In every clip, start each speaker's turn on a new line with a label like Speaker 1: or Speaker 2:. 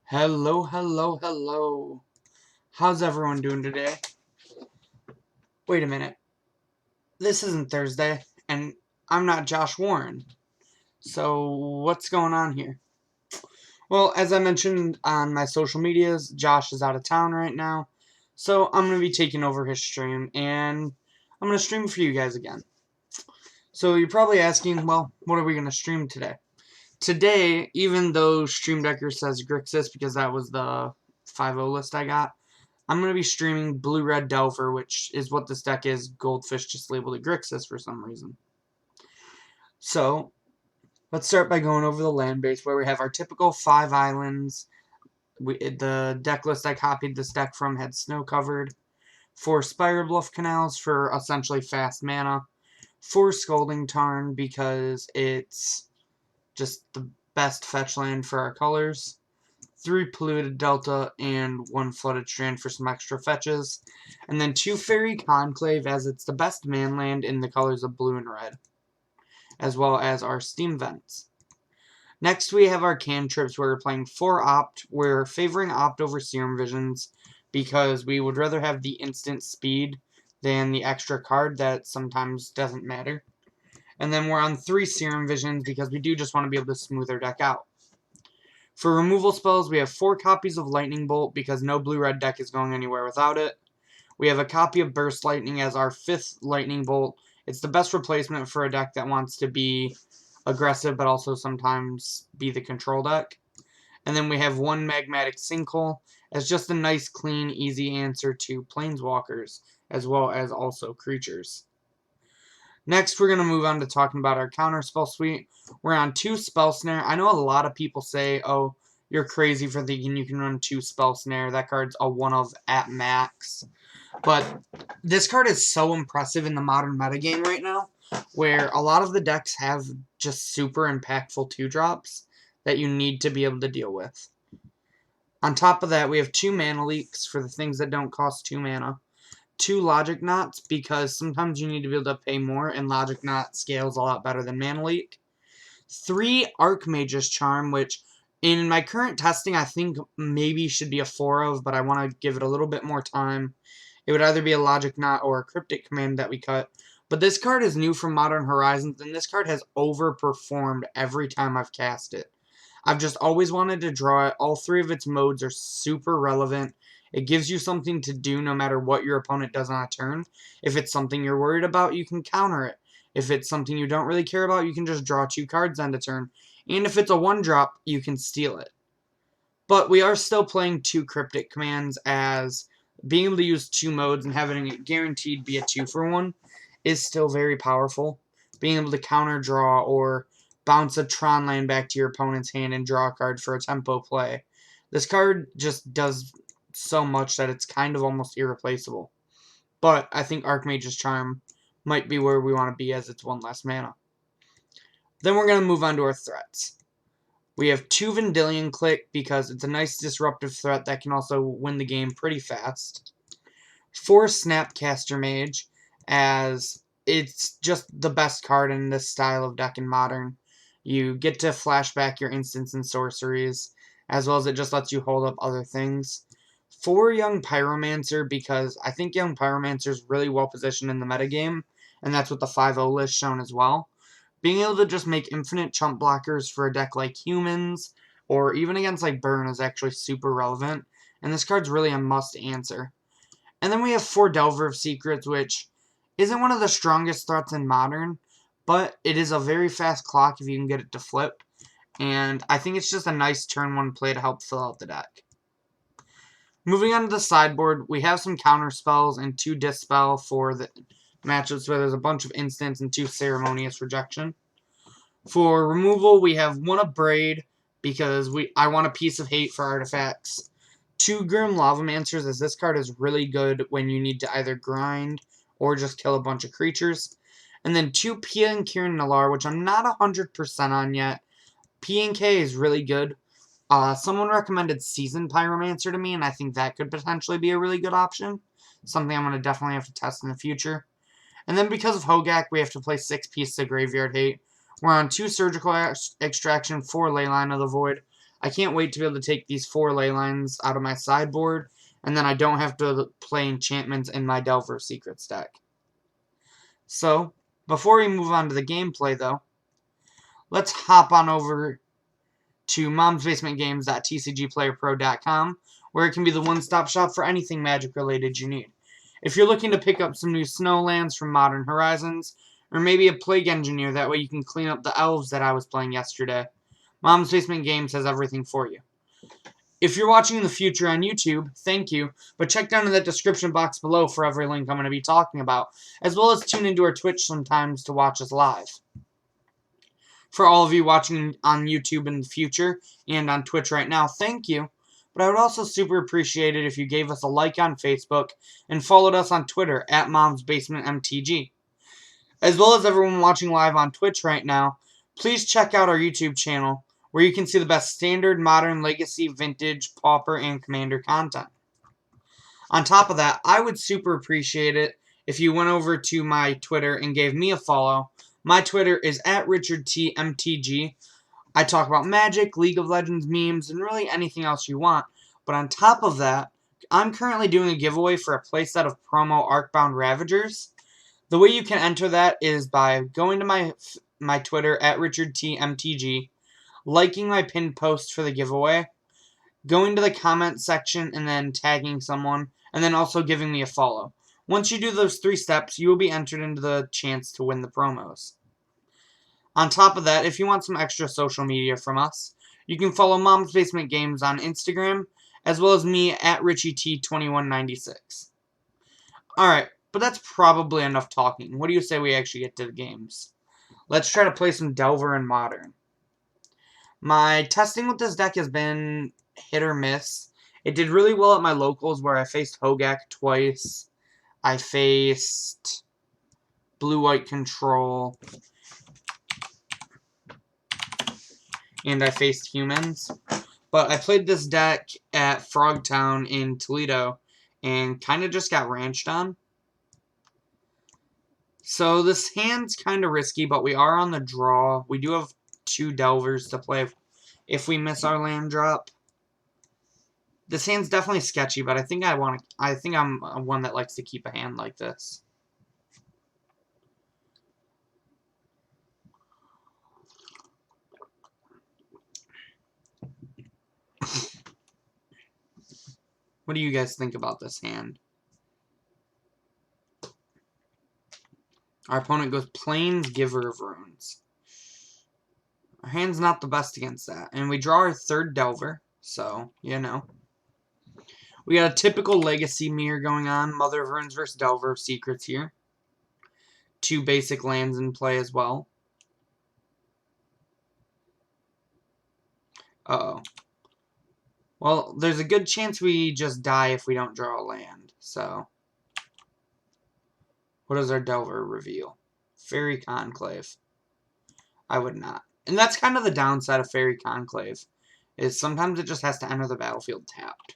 Speaker 1: Hello, hello, hello. How's everyone doing today? Wait a minute. This isn't Thursday, and I'm not Josh Warren. So, what's going on here? Well, as I mentioned on my social medias, Josh is out of town right now. So, I'm going to be taking over his stream, and I'm going to stream for you guys again. So, you're probably asking, well, what are we going to stream today? Today, even though Stream Decker says Grixis because that was the 5.0 list I got, I'm going to be streaming Blue-Red Delver, which is what this deck is. Goldfish just labeled it Grixis for some reason. So, let's start by going over the land base, where we have our typical 5 islands. The deck list I copied this deck from had snow-covered. 4 Spire Bluff Canals for essentially fast mana. 4 Scalding Tarn because it's just the best fetch land for our colors. 3 Polluted Delta, and 1 Flooded Strand for some extra fetches. And then 2 Fairy Conclave, as it's the best man land in the colors of blue and red, as well as our Steam Vents. Next, we have our cantrips, where we're playing 4 Opt. We're favoring Opt over Serum Visions, because we would rather have the instant speed than the extra card that sometimes doesn't matter. And then we're on 3 Serum Visions, because we do just want to be able to smooth our deck out. For removal spells, we have 4 copies of Lightning Bolt because no blue-red deck is going anywhere without it. We have a copy of Burst Lightning as our 5th Lightning Bolt. It's the best replacement for a deck that wants to be aggressive but also sometimes be the control deck. And then we have 1 Magmatic Sinkhole as just a nice, clean, easy answer to Planeswalkers, as well as also creatures. Next, we're going to move on to talking about our counterspell suite. We're on 2 Spell Snare. I know a lot of people say, oh, you're crazy for thinking you can run 2 Spell Snare. That card's a 1 of at max. But this card is so impressive in the modern metagame right now, where a lot of the decks have just super impactful 2-drops that you need to be able to deal with. On top of that, we have 2 Mana Leaks for the things that don't cost 2 mana. 2 Logic Knots, because sometimes you need to be able to pay more, and Logic Knot scales a lot better than Mana Leak. 3 Archmage's Charm, which in my current testing I think maybe should be a 4 of, but I want to give it a little bit more time. It would either be a Logic Knot or a Cryptic Command that we cut. But this card is new from Modern Horizons, and this card has overperformed every time I've cast it. I've just always wanted to draw it. All 3 of its modes are super relevant. It gives you something to do no matter what your opponent does on a turn. If it's something you're worried about, you can counter it. If it's something you don't really care about, you can just draw 2 cards on a turn. And if it's a 1-drop, you can steal it. But we are still playing 2 Cryptic Commands, as being able to use 2 modes and having it guaranteed be a 2-for-1 is still very powerful. Being able to counter draw or bounce a Tron land back to your opponent's hand and draw a card for a tempo play. This card just does so much that it's kind of almost irreplaceable. But I think Archmage's Charm might be where we want to be, as it's 1 less mana. Then we're going to move on to our threats. We have 2 Vendilion Click because it's a nice disruptive threat that can also win the game pretty fast. 4 Snapcaster Mage, as it's just the best card in this style of deck in Modern. You get to flash back your instants and sorceries, as well as it just lets you hold up other things. 4 Young Pyromancer, because I think Young Pyromancer is really well positioned in the metagame, and that's what the 5.0 list shown as well. Being able to just make infinite chump blockers for a deck like Humans, or even against like Burn, is actually super relevant, and this card's really a must answer. And then we have 4 Delver of Secrets, which isn't one of the strongest threats in Modern, but it is a very fast clock if you can get it to flip, and I think it's just a nice turn 1 play to help fill out the deck. Moving on to the sideboard, we have some counter spells and 2 Dispel for the matchups where there's a bunch of instants and 2 Ceremonious Rejection. For removal, we have 1 of Braid, because I want a Piece of Hate for artifacts. 2 Grim Lavamancers, as this card is really good when you need to either grind or just kill a bunch of creatures. And then 2 Pia and Kiran Nalaar, which I'm not 100% on yet. P and K is really good. Someone recommended Seasoned Pyromancer to me, and I think that could potentially be a really good option. Something I'm going to definitely have to test in the future. And then because of Hogak, we have to play 6 pieces of Graveyard Hate. We're on 2 Surgical Extraction, 4 Leyline of the Void. I can't wait to be able to take these 4 ley lines out of my sideboard, and then I don't have to play enchantments in my Delver Secrets deck. So, before we move on to the gameplay, though, let's hop on over to momsbasementgames.tcgplayerpro.com, where it can be the one-stop shop for anything Magic-related you need. If you're looking to pick up some new Snowlands from Modern Horizons, or maybe a Plague Engineer, that way you can clean up the elves that I was playing yesterday, Mom's Basement Games has everything for you. If you're watching in the future on YouTube, thank you, but check down in the description box below for every link I'm going to be talking about, as well as tune into our Twitch sometimes to watch us live. For all of you watching on YouTube in the future and on Twitch right now, thank you, but I would also super appreciate it if you gave us a like on Facebook and followed us on Twitter at MomsBasementMTG. As well as everyone watching live on Twitch right now, please check out our YouTube channel, where you can see the best standard, modern, legacy, vintage, pauper, and commander content. On top of that, I would super appreciate it if you went over to my Twitter and gave me a follow. My Twitter is at RichardTMTG. I talk about Magic, League of Legends, memes, and really anything else you want. But on top of that, I'm currently doing a giveaway for a playset of promo Arcbound Ravagers. The way you can enter that is by going to my Twitter at RichardTMTG, liking my pinned post for the giveaway, going to the comment section and then tagging someone, and then also giving me a follow. Once you do those 3 steps, you will be entered into the chance to win the promos. On top of that, if you want some extra social media from us, you can follow Mom's Basement Games on Instagram, as well as me at RichieT2196. Alright, but that's probably enough talking. What do you say we actually get to the games? Let's try to play some Delver and Modern. My testing with this deck has been hit or miss. It did really well at my locals, where I faced Hogak twice. I faced Blue-White Control. And I faced humans. But I played this deck at Frogtown in Toledo and kind of just got ranched on. So this hand's kind of risky, but we are on the draw. We do have 2 Delvers to play if we miss our land drop. This hand's definitely sketchy, but I think I'm one that likes to keep a hand like this. What do you guys think about this hand? Our opponent goes Plains, Giver of Runes. Our hand's not the best against that. And we draw our 3rd Delver, so, you know. We got a typical Legacy mirror going on. Mother of Runes versus Delver of Secrets here. 2 basic lands in play as well. Uh-oh. Well, there's a good chance we just die if we don't draw a land, so. What does our Delver reveal? Fairy Conclave. I would not. And that's kind of the downside of Fairy Conclave, is sometimes it just has to enter the battlefield tapped.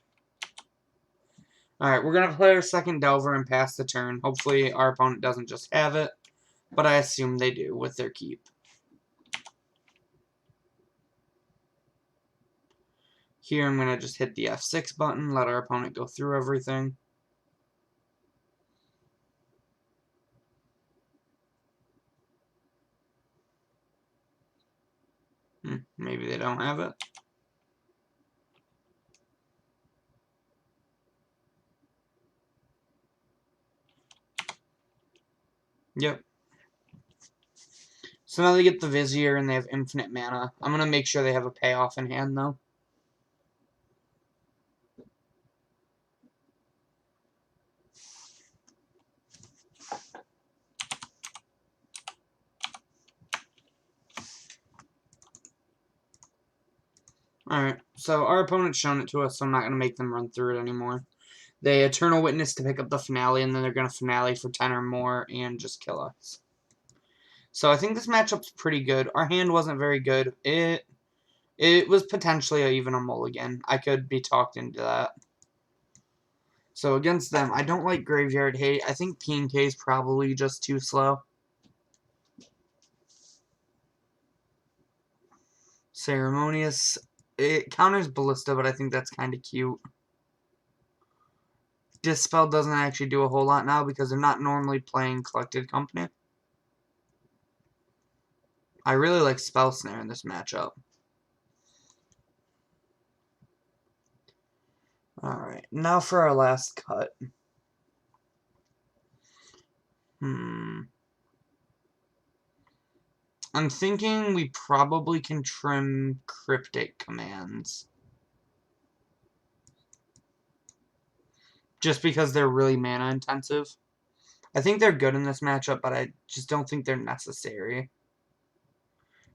Speaker 1: Alright, we're going to play our 2nd Delver and pass the turn. Hopefully our opponent doesn't just have it, but I assume they do with their keep. Here I'm going to just hit the F6 button, let our opponent go through everything. Maybe they don't have it. Yep. So now they get the Vizier and they have infinite mana. I'm going to make sure they have a payoff in hand, though. Alright, so our opponent's shown it to us, so I'm not going to make them run through it anymore. They Eternal Witness to pick up the Finale, and then they're going to Finale for 10 or more and just kill us. So I think this matchup's pretty good. Our hand wasn't very good. It was potentially even a mulligan. I could be talked into that. So against them, I don't like Graveyard Hate. I think P&K is probably just too slow. Ceremonious It counters Ballista, but I think that's kind of cute. Dispel doesn't actually do a whole lot now because they're not normally playing Collected Company. I really like Spell Snare in this matchup. Alright, now for our last cut. I'm thinking we probably can trim Cryptic commands. Just because they're really mana intensive. I think they're good in this matchup, but I just don't think they're necessary.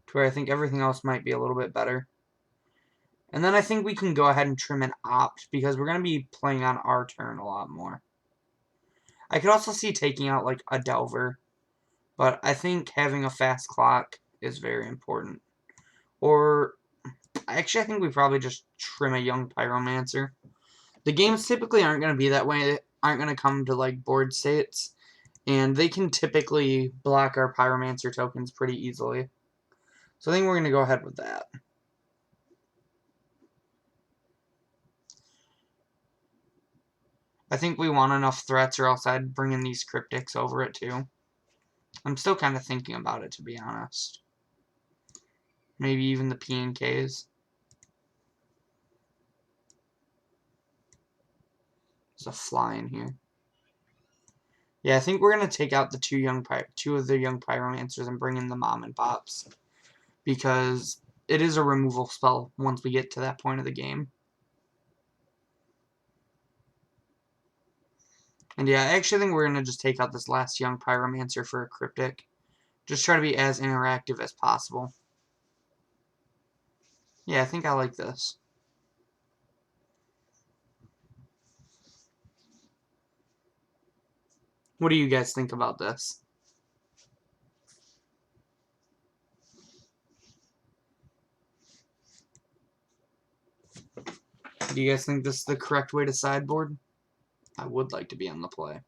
Speaker 1: To where I think everything else might be a little bit better. And then I think we can go ahead and trim an Opt, because we're going to be playing on our turn a lot more. I could also see taking out, like, a Delver. But I think having a fast clock is very important. Or, actually, I think we probably just trim a young Pyromancer. The games typically aren't going to be that way. They aren't going to come to, like, board states. And they can typically block our Pyromancer tokens pretty easily. So I think we're going to go ahead with that. I think we want enough threats or else I'd bring in these Cryptics over it too. I'm still kind of thinking about it, to be honest. Maybe even the P&Ks. There's a fly in here. Yeah, I think we're going to take out the two of the young Pyromancers and bring in the Mom and Pops. Because it is a removal spell once we get to that point of the game. And yeah, I actually think we're going to just take out this last young Pyromancer for a Cryptic. Just try to be as interactive as possible. Yeah, I think I like this. What do you guys think about this? Do you guys think this is the correct way to sideboard? I would like to be on the play.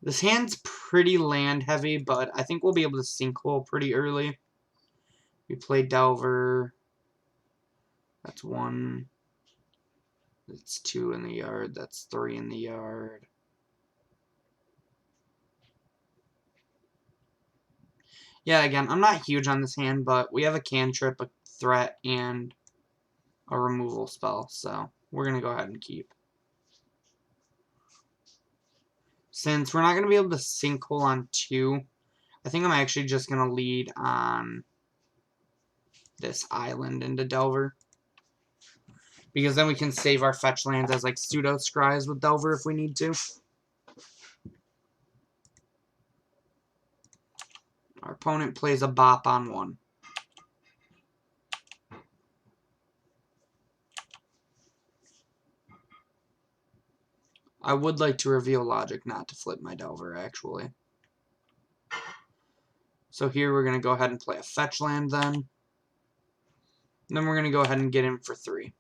Speaker 1: This hand's pretty land heavy, but I think we'll be able to sinkhole pretty early. We play Delver. That's 1. That's 2 in the yard. That's 3 in the yard. Yeah, again, I'm not huge on this hand, but we have a cantrip, a threat, and a removal spell, so we're going to go ahead and keep. Since we're not going to be able to sinkhole on 2, I think I'm actually just going to lead on this island into Delver. Because then we can save our fetch lands as like pseudo scries with Delver if we need to. Our opponent plays a bop on 1. I would like to reveal logic not to flip my Delver, actually. So here we're going to go ahead and play a fetch land then. And then we're going to go ahead and get in for 3.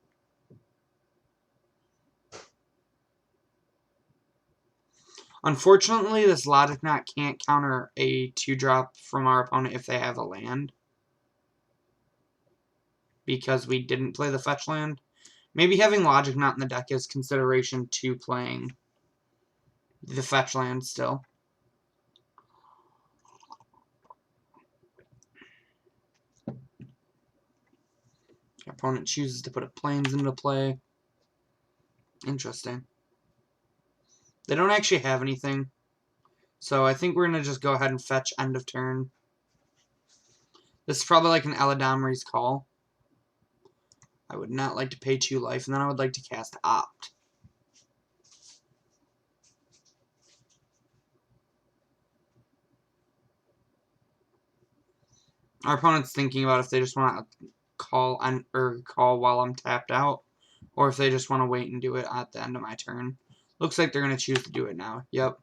Speaker 1: Unfortunately, this Logic Knot can't counter a 2-drop from our opponent if they have a land. Because we didn't play the fetch land. Maybe having Logic Knot in the deck is consideration to playing the fetch land still. Our opponent chooses to put a plains into play. Interesting. They don't actually have anything. So I think we're going to just go ahead and fetch end of turn. This is probably like an Eladamri's Call. I would not like to pay 2 life, and then I would like to cast Opt. Our opponent's thinking about if they just want to call while I'm tapped out, or if they just want to wait and do it at the end of my turn. Looks like they're going to choose to do it now. Yep.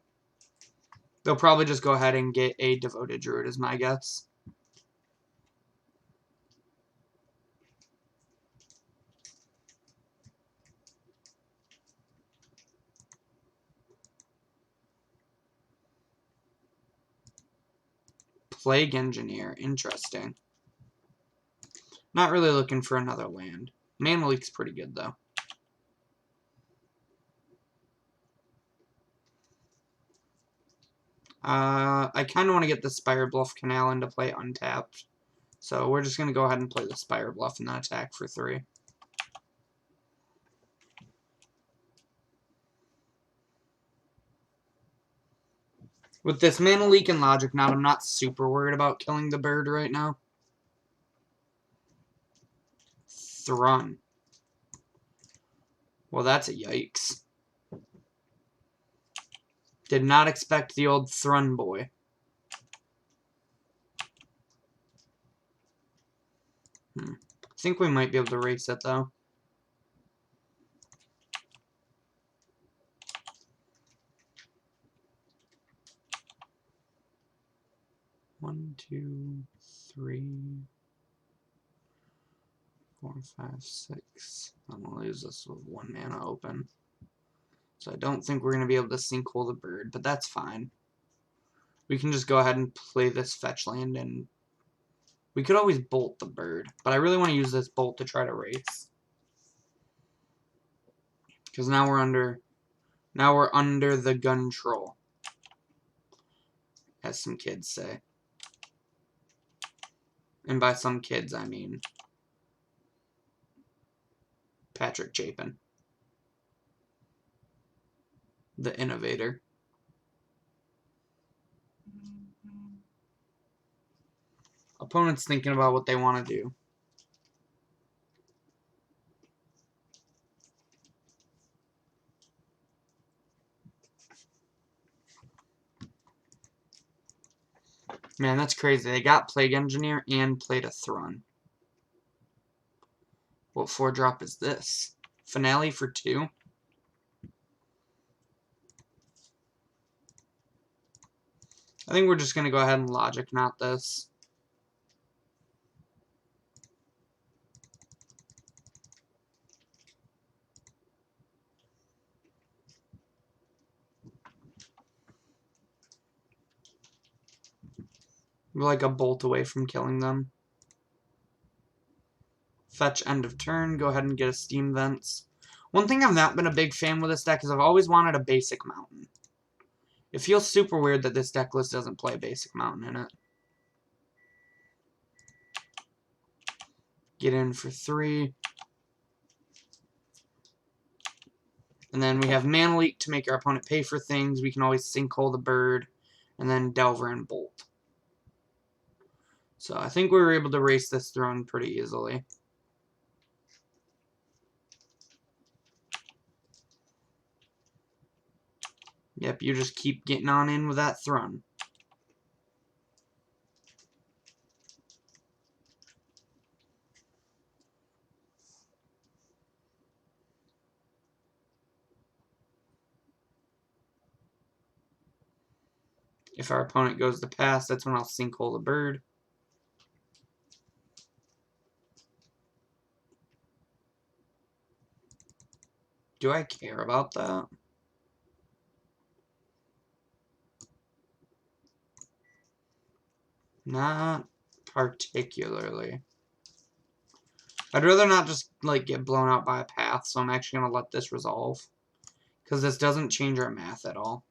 Speaker 1: They'll probably just go ahead and get a Devoted Druid is my guess. Plague Engineer. Interesting. Not really looking for another land. Mana Leak's pretty good, though. I kind of want to get the Spire Bluff Canal into play untapped. So we're just going to go ahead and play the Spire Bluff and then attack for 3. With this Mana Leak and Logic Knot, I'm not super worried about killing the bird right now. Tron. Well, that's a yikes. Did not expect the old Thrun boy. I think we might be able to race it, though. One, 2, 3, 4, 5, 6. I'm going to lose this with 1 mana open. So I don't think we're going to be able to sinkhole the bird, but that's fine. We can just go ahead and play this fetch land, and we could always bolt the bird. But I really want to use this bolt to try to race. Because now we're under the gun troll, as some kids say. And by some kids, I mean Patrick Chapin, the innovator. Opponent's thinking about what they want to do. Man, that's crazy. They got Plague Engineer and played a Thrun. What 4-drop is this? Finale for 2? I think we're just going to go ahead and Logic Knot this. We're like a bolt away from killing them. Fetch end of turn. Go ahead and get a Steam Vents. One thing I've not been a big fan with this deck is I've always wanted a basic mountain. It feels super weird that this deck list doesn't play basic mountain in it. Get in for 3. And then we have Mana Leak to make our opponent pay for things. We can always sinkhole the bird. And then Delver and Bolt. So I think we were able to race this throne pretty easily. Yep, you just keep getting on in with that throne. If our opponent goes to pass, that's when I'll sinkhole the bird. Do I care about that? Not particularly. I'd rather not just like get blown out by a path, so I'm actually going to let this resolve. Because this doesn't change our math at all.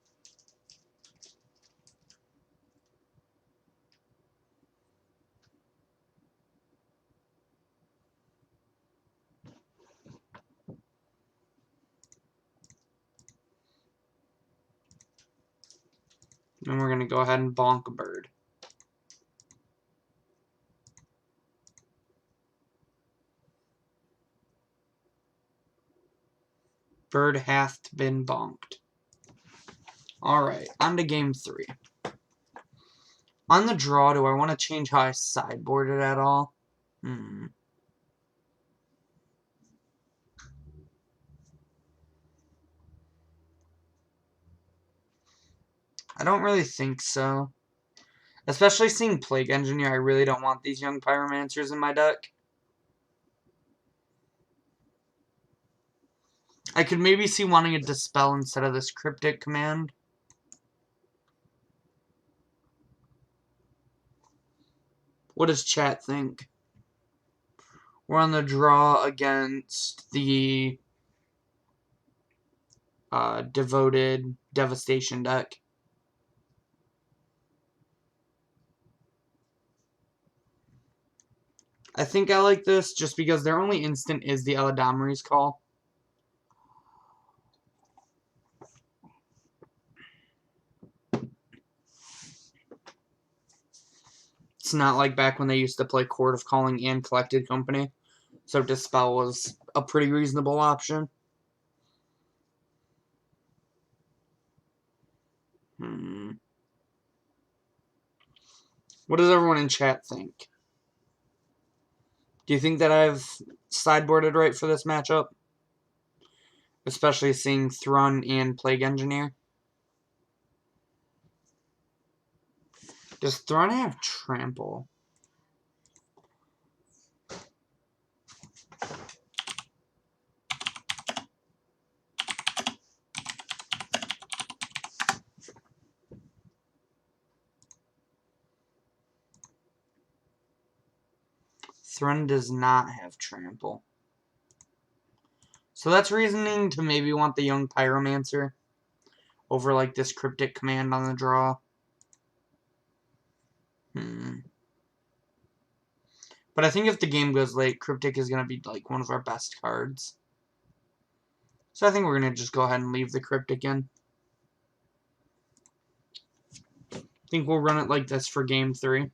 Speaker 1: And we're going to go ahead and bonk a bird. Bird hath been bonked. Alright, on to game 3. On the draw, do I want to change how I sideboard it at all? I don't really think so. Especially seeing Plague Engineer, I really don't want these young Pyromancers in my deck. I could maybe see wanting a Dispel instead of this Cryptic command. What does chat think? We're on the draw against the Devoted Devastation deck. I think I like this just because their only instant is the Eladamri's Call. It's not like back when they used to play Court of Calling and Collected Company. So Dispel was a pretty reasonable option. What does everyone in chat think? Do you think that I've sideboarded right for this matchup? Especially seeing Tron and Plague Engineer. Does Tron have Trample? Thrun does not have Trample. So that's reasoning to maybe want the Young Pyromancer over like this Cryptic Command on the draw. But I think if the game goes late, Cryptic is going to be like one of our best cards. So I think we're going to just go ahead and leave the Cryptic in. I think we'll run it like this for game 3.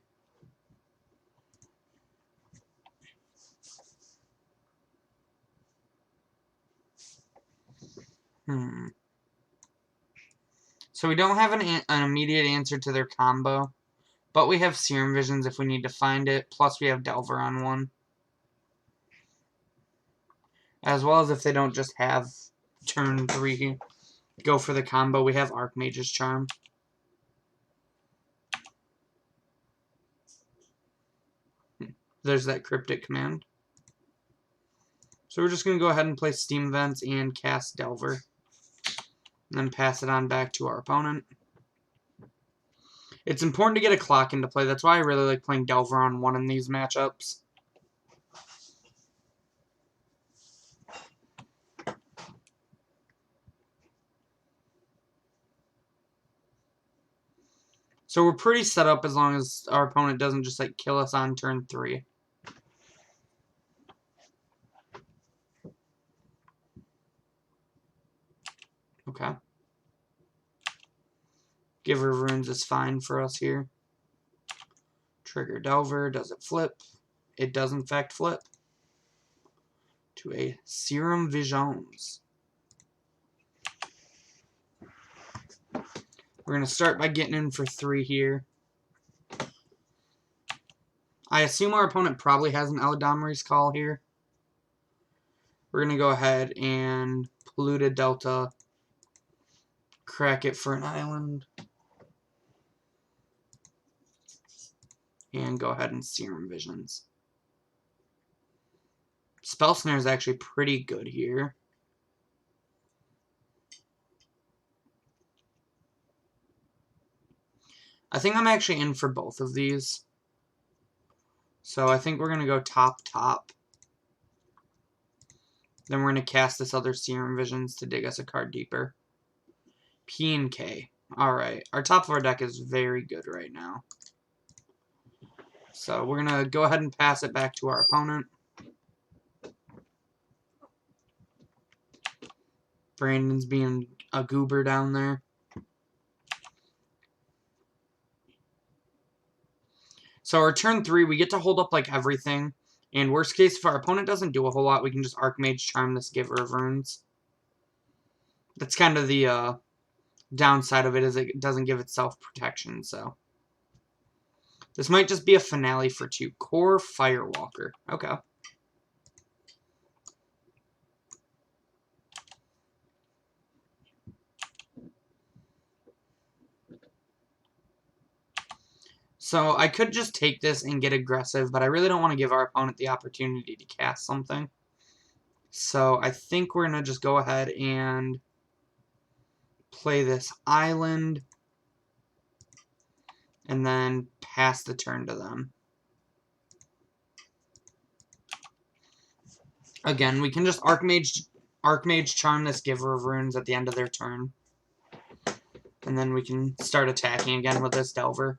Speaker 1: So we don't have an immediate answer to their combo, but we have Serum Visions if we need to find it, plus we have Delver on one. As well as if they don't just have turn 3 go for the combo, we have Archmage's Charm. There's that Cryptic Command. So we're just going to go ahead and play Steam Vents and cast Delver. And then pass it on back to our opponent. It's important to get a clock into play. That's why I really like playing Delver on 1 in these matchups. So we're pretty set up as long as our opponent doesn't just like kill us on turn 3. Okay. Giver of Runes is fine for us here. Trigger Delver. Does it flip? It does in fact flip. To a Serum Visions. We're going to start by getting in for 3 here. I assume our opponent probably has an Eladamri's Call here. We're going to go ahead and Polluted Delta. Crack it for an island. And go ahead and Serum Visions. Spell Snare is actually pretty good here. I think I'm actually in for both of these. So I think we're going to go top. Then we're going to cast this other Serum Visions to dig us a card deeper. P and K. Alright, our top of our deck is very good right now. So we're going to go ahead and pass it back to our opponent. Brandon's being a goober down there. So our turn 3, we get to hold up like everything. And worst case, if our opponent doesn't do a whole lot, we can just Archmage Charm this Giver of Runes. That's kind of the downside of it, is it doesn't give itself protection, so. This might just be a finale for 2. Core Firewalker. Okay. So I could just take this and get aggressive, but I really don't want to give our opponent the opportunity to cast something. So I think we're going to just go ahead and play this island. And then pass the turn to them. Again, we can just Archmage Charm this Giver of Runes at the end of their turn. And then we can start attacking again with this Delver.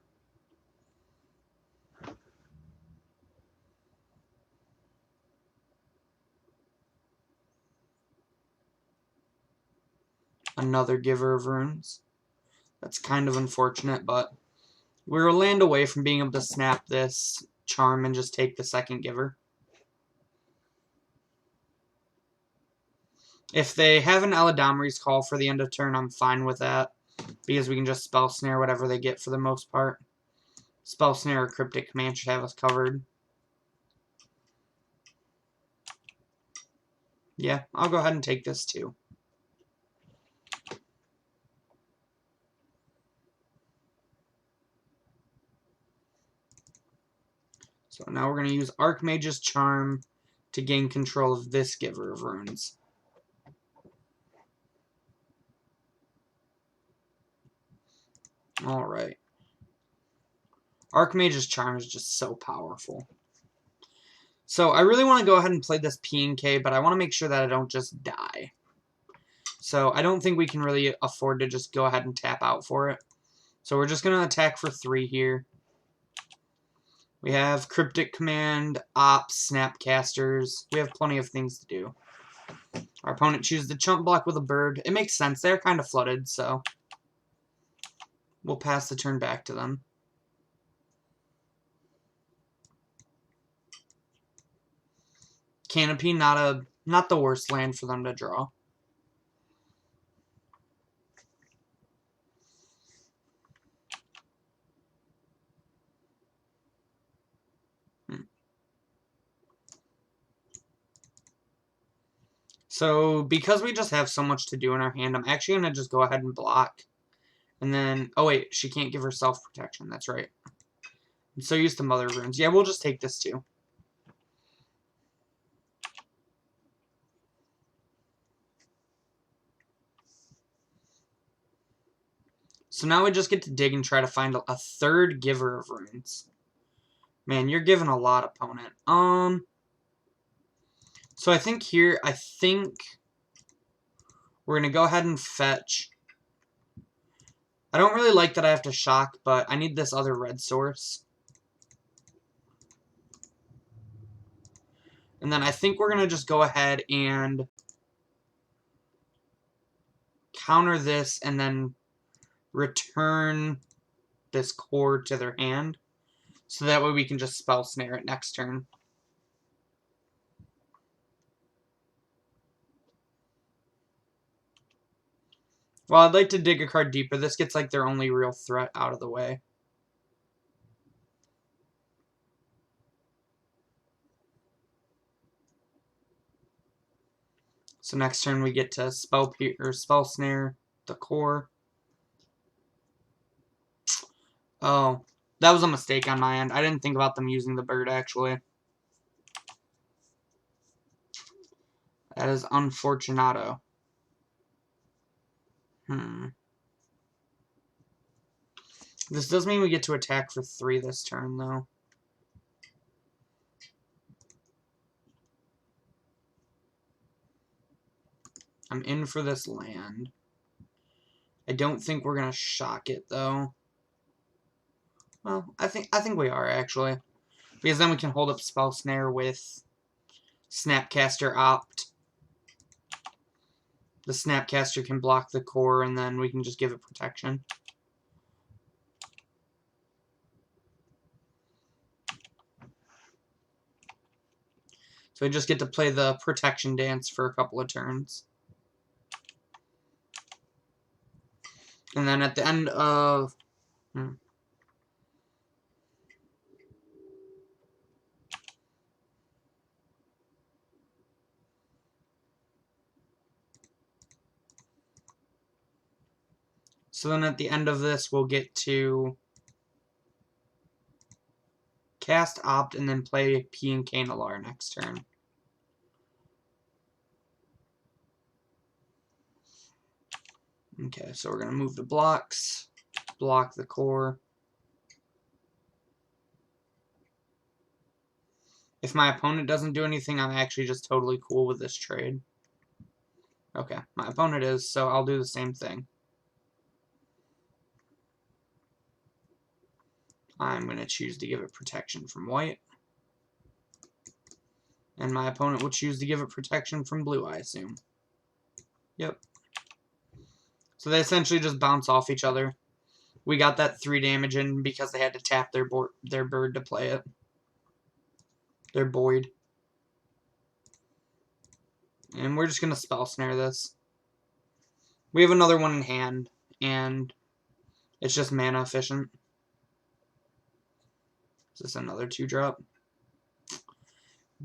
Speaker 1: Another Giver of Runes. That's kind of unfortunate, but we're a land away from being able to snap this Charm and just take the second Giver. If they have an Eladamri's Call for the end of turn, I'm fine with that, because we can just Spell Snare whatever they get for the most part. Spell Snare or Cryptic Command should have us covered. Yeah, I'll go ahead and take this too. So now we're going to use Archmage's Charm to gain control of this Giver of Runes. Alright. Archmage's Charm is just so powerful. So I really want to go ahead and play this P&K, but I want to make sure that I don't just die. So I don't think we can really afford to just go ahead and tap out for it. So we're just going to attack for 3 here. We have Cryptic Command, Ops, Snapcasters. We have plenty of things to do. Our opponent chooses the Chump Block with a bird. It makes sense. They're kind of flooded, so we'll pass the turn back to them. Canopy, not the worst land for them to draw. So, because we just have so much to do in our hand, I'm actually going to just go ahead and block. And then, oh wait, she can't give herself protection, that's right. I'm so used to Mother Runes. Yeah, we'll just take this too. So now we just get to dig and try to find a third Giver of Runes. Man, you're giving a lot, opponent. So I think here, we're going to go ahead and fetch. I don't really like that I have to shock, but I need this other red source. And then I think we're going to just go ahead and counter this and then return this core to their hand. So that way we can just Spell Snare it next turn. Well, I'd like to dig a card deeper. This gets like their only real threat out of the way. So next turn we get to Spell Snare the core. Oh, that was a mistake on my end. I didn't think about them using the bird, actually. That is unfortunato. This does mean we get to attack for 3 this turn, though. I'm in for this land. I don't think we're gonna shock it, though. Well, I think we are, actually. Because then we can hold up Spell Snare with Snapcaster Opt. The Snapcaster can block the core, and then we can just give it protection. So we just get to play the protection dance for a couple of turns. And then at the end of... So then at the end of this, we'll get to cast Opt and then play P&K Nalar next turn. Okay, so we're going to move the blocks, block the core. If my opponent doesn't do anything, I'm actually just totally cool with this trade. Okay, my opponent is, so I'll do the same thing. I'm going to choose to give it protection from white. And my opponent will choose to give it protection from blue, I assume. Yep. So they essentially just bounce off each other. We got that 3 damage in because they had to tap their bird to play it. Their Boyd. And we're just going to Spell Snare this. We have another one in hand, and it's just mana efficient. Is this another 2-drop?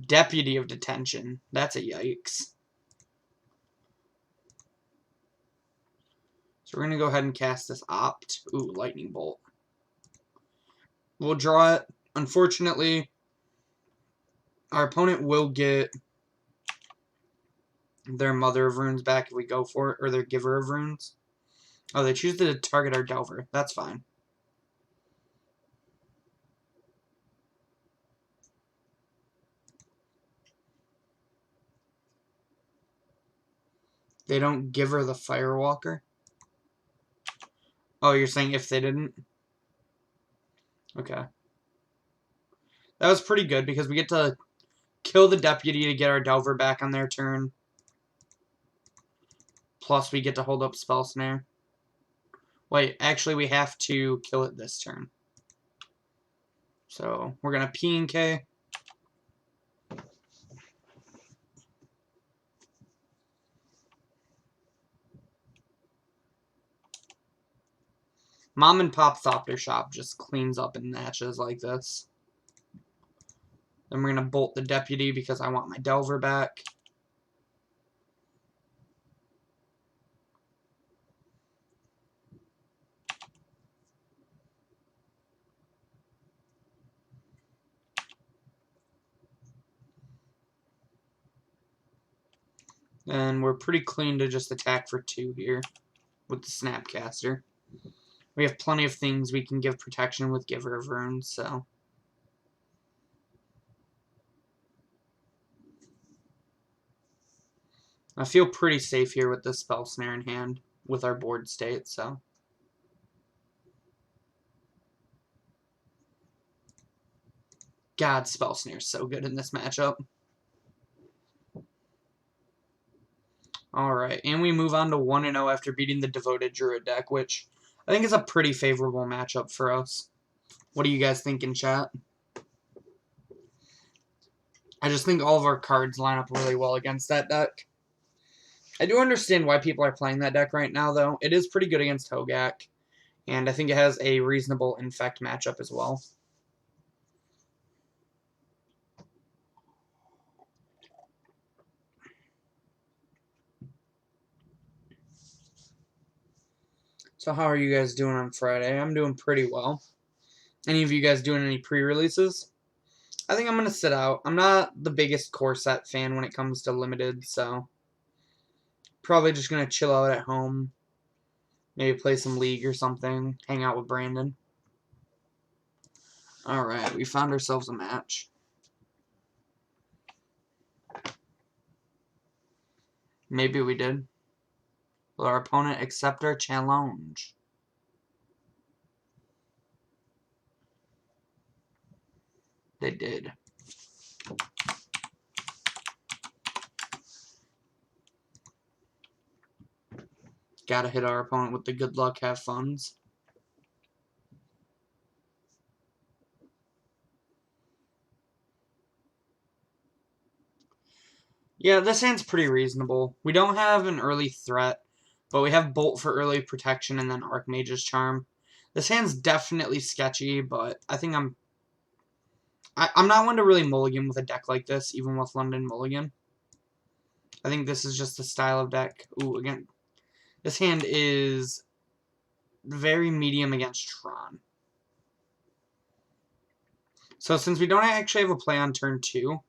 Speaker 1: Deputy of Detention. That's a yikes. So we're going to go ahead and cast this Opt. Ooh, Lightning Bolt. We'll draw it. Unfortunately, our opponent will get their Mother of Runes back if we go for it, or their Giver of Runes. Oh, they choose to target our Delver. That's fine. They don't give her the Firewalker? Oh, you're saying if they didn't? Okay. That was pretty good because we get to kill the Deputy to get our Delver back on their turn. Plus we get to hold up Spell Snare. Wait, actually we have to kill it this turn. So we're going to P and K. Mom and Pop Thopter Shop just cleans up in matches like this. Then we're going to bolt the Deputy because I want my Delver back. And we're pretty clean to just attack for 2 here with the Snapcaster. We have plenty of things we can give protection with Giver of Runes, so. I feel pretty safe here with this Spell Snare in hand with our board state, so. God, Spell Snare is so good in this matchup. Alright, and we move on to 1-0 after beating the Devoted Druid deck, which I think is a pretty favorable matchup for us. What do you guys think in chat? I just think all of our cards line up really well against that deck. I do understand why people are playing that deck right now, though. It is pretty good against Hogak, and I think it has a reasonable Infect matchup as well. So how are you guys doing on Friday? I'm doing pretty well. Any of you guys doing any pre-releases? I think I'm going to sit out. I'm not the biggest core set fan when it comes to limited, so probably just going to chill out at home. Maybe play some League or something. Hang out with Brandon. Alright, we found ourselves a match. Maybe we did. Will our opponent accept our challenge? They did. Gotta hit our opponent with the good luck, have funds. Yeah, this hand's pretty reasonable. We don't have an early threat, but we have Bolt for early protection and then Archmage's Charm. This hand's definitely sketchy, but I think I'm not one to really mulligan with a deck like this, even with London Mulligan. I think this is just the style of deck. Ooh, again, this hand is very medium against Tron. So since we don't actually have a play on turn 2,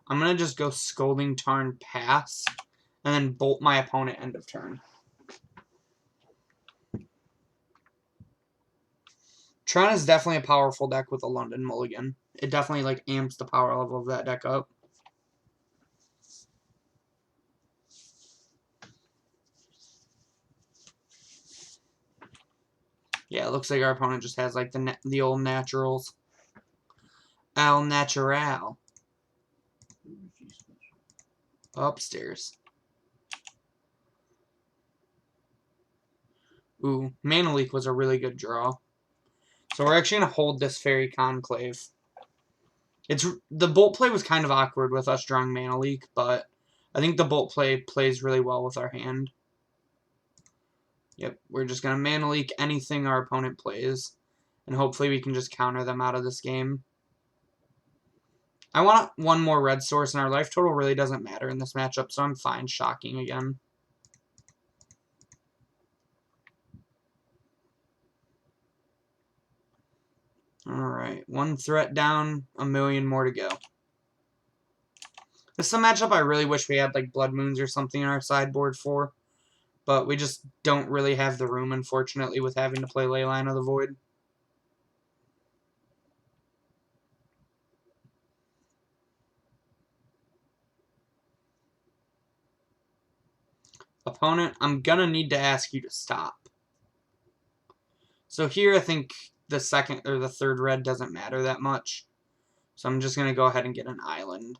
Speaker 1: I'm going to just go Scolding Tarn pass, and then bolt my opponent end of turn. Tron is definitely a powerful deck with a London Mulligan, it definitely like amps the power level of that deck up. Yeah, it looks like our opponent just has like the old naturals. Al natural. Upstairs. Ooh, Mana Leak was a really good draw. So we're actually going to hold this Fairy Conclave. The Bolt play was kind of awkward with us drawing Mana Leak, but I think the Bolt play plays really well with our hand. Yep, we're just going to Mana Leak anything our opponent plays, and hopefully we can just counter them out of this game. I want one more red source, and our life total really doesn't matter in this matchup, so I'm fine shocking again. Alright, one threat down, a million more to go. This is a matchup I really wish we had like Blood Moons or something in our sideboard for, but we just don't really have the room, unfortunately, with having to play Leyline of the Void. Opponent, I'm going to need to ask you to stop. So here I think the second or the third red doesn't matter that much. So I'm just going to go ahead and get an island.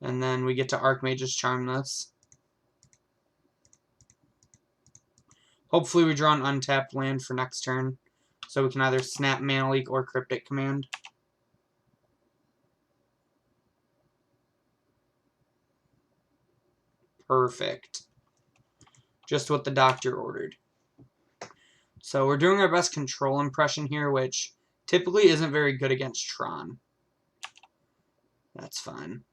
Speaker 1: And then we get to Archmage's Charm this. Hopefully we draw an untapped land for next turn, so we can either snap Mana Leak or Cryptic Command. Perfect. Just what the doctor ordered. So we're doing our best control impression here, which typically isn't very good against Tron. That's fine.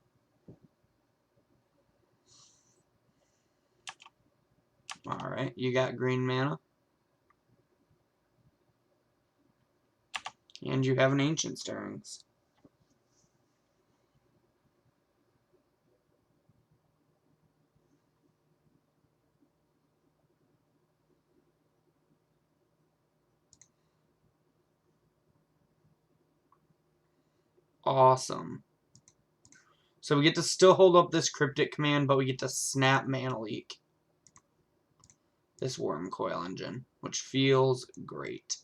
Speaker 1: Alright, you got green mana. And you have an Ancient Stirrings. Awesome. So we get to still hold up this Cryptic Command, but we get to snap Mana Leak this Worm Coil Engine, which feels great.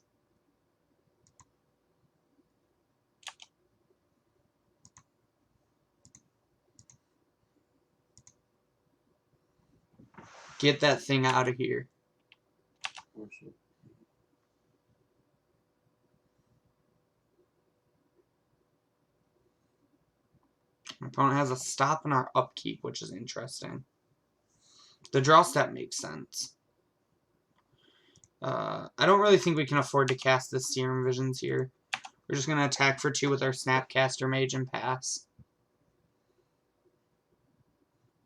Speaker 1: Get that thing out of here. My opponent has a stop in our upkeep, which is interesting. The draw step makes sense. I don't really think we can afford to cast this Serum Visions here. We're just going to attack for 2 with our Snapcaster Mage and pass.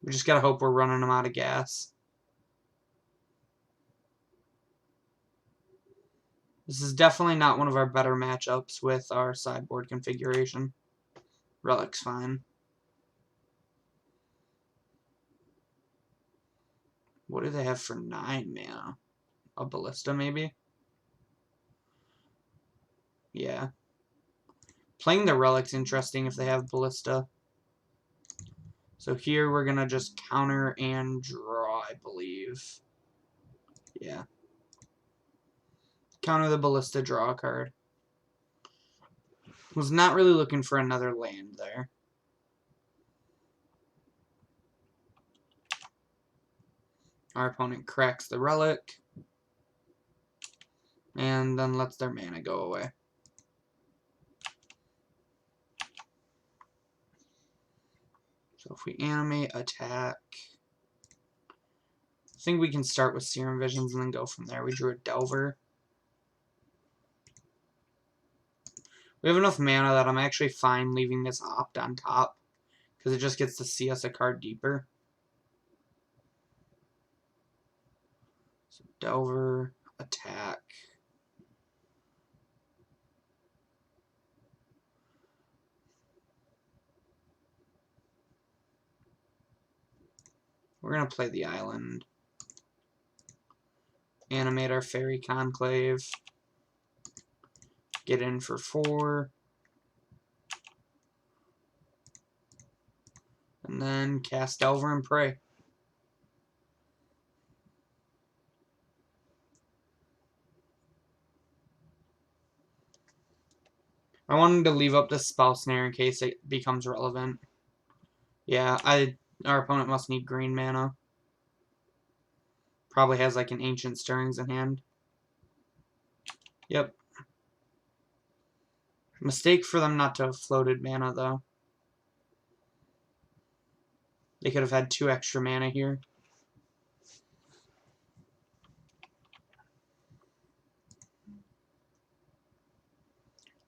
Speaker 1: We just got to hope we're running them out of gas. This is definitely not one of our better matchups with our sideboard configuration. Relic's fine. What do they have for 9 mana? A Ballista, maybe? Yeah. Playing the Relic's interesting if they have Ballista. So here we're going to just counter and draw, I believe. Yeah. Counter the Ballista, draw a card. Was not really looking for another land there. Our opponent cracks the Relic. And then lets their mana go away. So if we animate, attack. I think we can start with Serum Visions and then go from there. We drew a Delver. We have enough mana that I'm actually fine leaving this opt on top, because it just gets to see us a card deeper. So Delver, attack. We're going to play the island. Animate our Fairy Conclave. Get in for 4. And then cast Delver and Prey. I wanted to leave up this Spell Snare in case it becomes relevant. Yeah, our opponent must need green mana. Probably has like an Ancient Stirrings in hand. Yep. Mistake for them not to have floated mana, though. They could have had 2 extra mana here.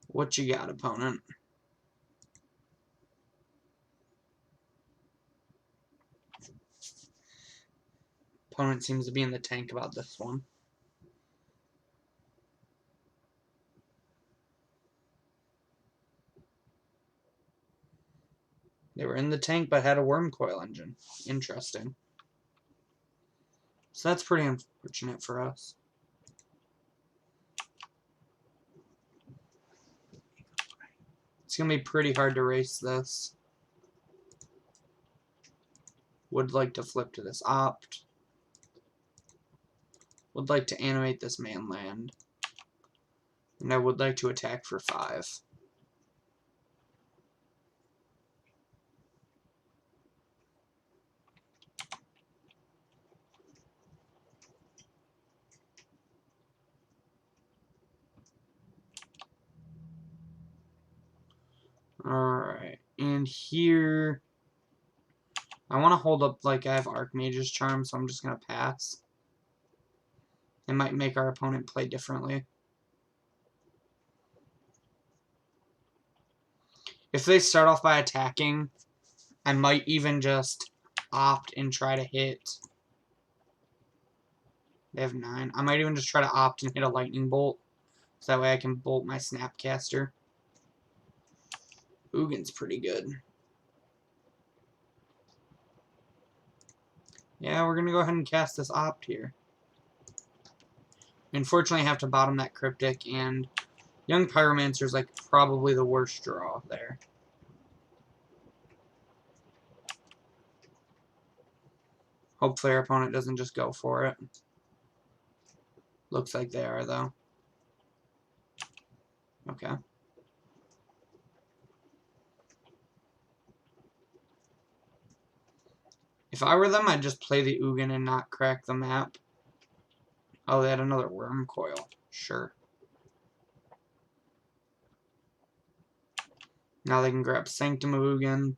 Speaker 1: What you got, opponent? Opponent seems to be in the tank about this one. They were in the tank but had a worm coil engine. Interesting. So that's pretty unfortunate for us. It's going to be pretty hard to race this. Would like to flip to this opt. Would like to animate this man land. And I would like to attack for 5. Alright, and here I want to hold up like I have Archmage's Charm, so I'm just going to pass. It might make our opponent play differently. If they start off by attacking, I might even just opt and try to hit. They have 9. I might even just try to opt and hit a lightning bolt, so that way I can bolt my Snapcaster. Ugin's pretty good. Yeah, we're going to go ahead and cast this opt here. Unfortunately, I have to bottom that Cryptic, and Young Pyromancer is like probably the worst draw there. Hopefully our opponent doesn't just go for it. Looks like they are, though. Okay. If I were them, I'd just play the Ugin and not crack the map. Oh, they had another Worm Coil. Sure. Now they can grab Sanctum of Ugin.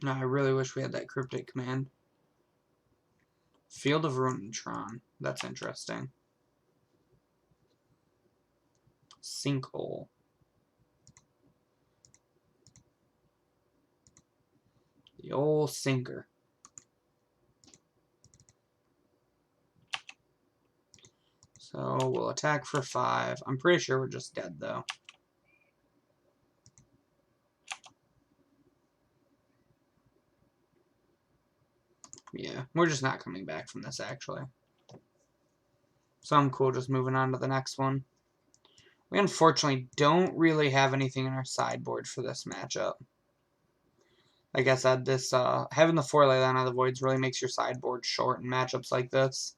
Speaker 1: No, I really wish we had that Cryptic command. Field of Ruin and Tron. That's interesting. Sinkhole. The old sinker. So we'll attack for 5. I'm pretty sure we're just dead, though. Yeah, we're just not coming back from this, actually. So I'm cool just moving on to the next one. We unfortunately don't really have anything in our sideboard for this matchup. Like I said, this having the 4 Leyline of the Voids really makes your sideboard short in matchups like this.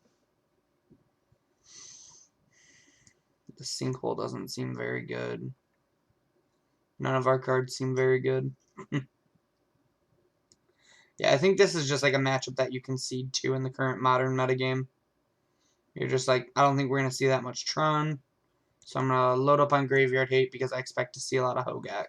Speaker 1: The Sinkhole doesn't seem very good. None of our cards seem very good. Yeah, I think this is just like a matchup that you concede to in the current modern metagame. You're just like, I don't think we're going to see that much Tron. So I'm going to load up on Graveyard Hate because I expect to see a lot of Hogak.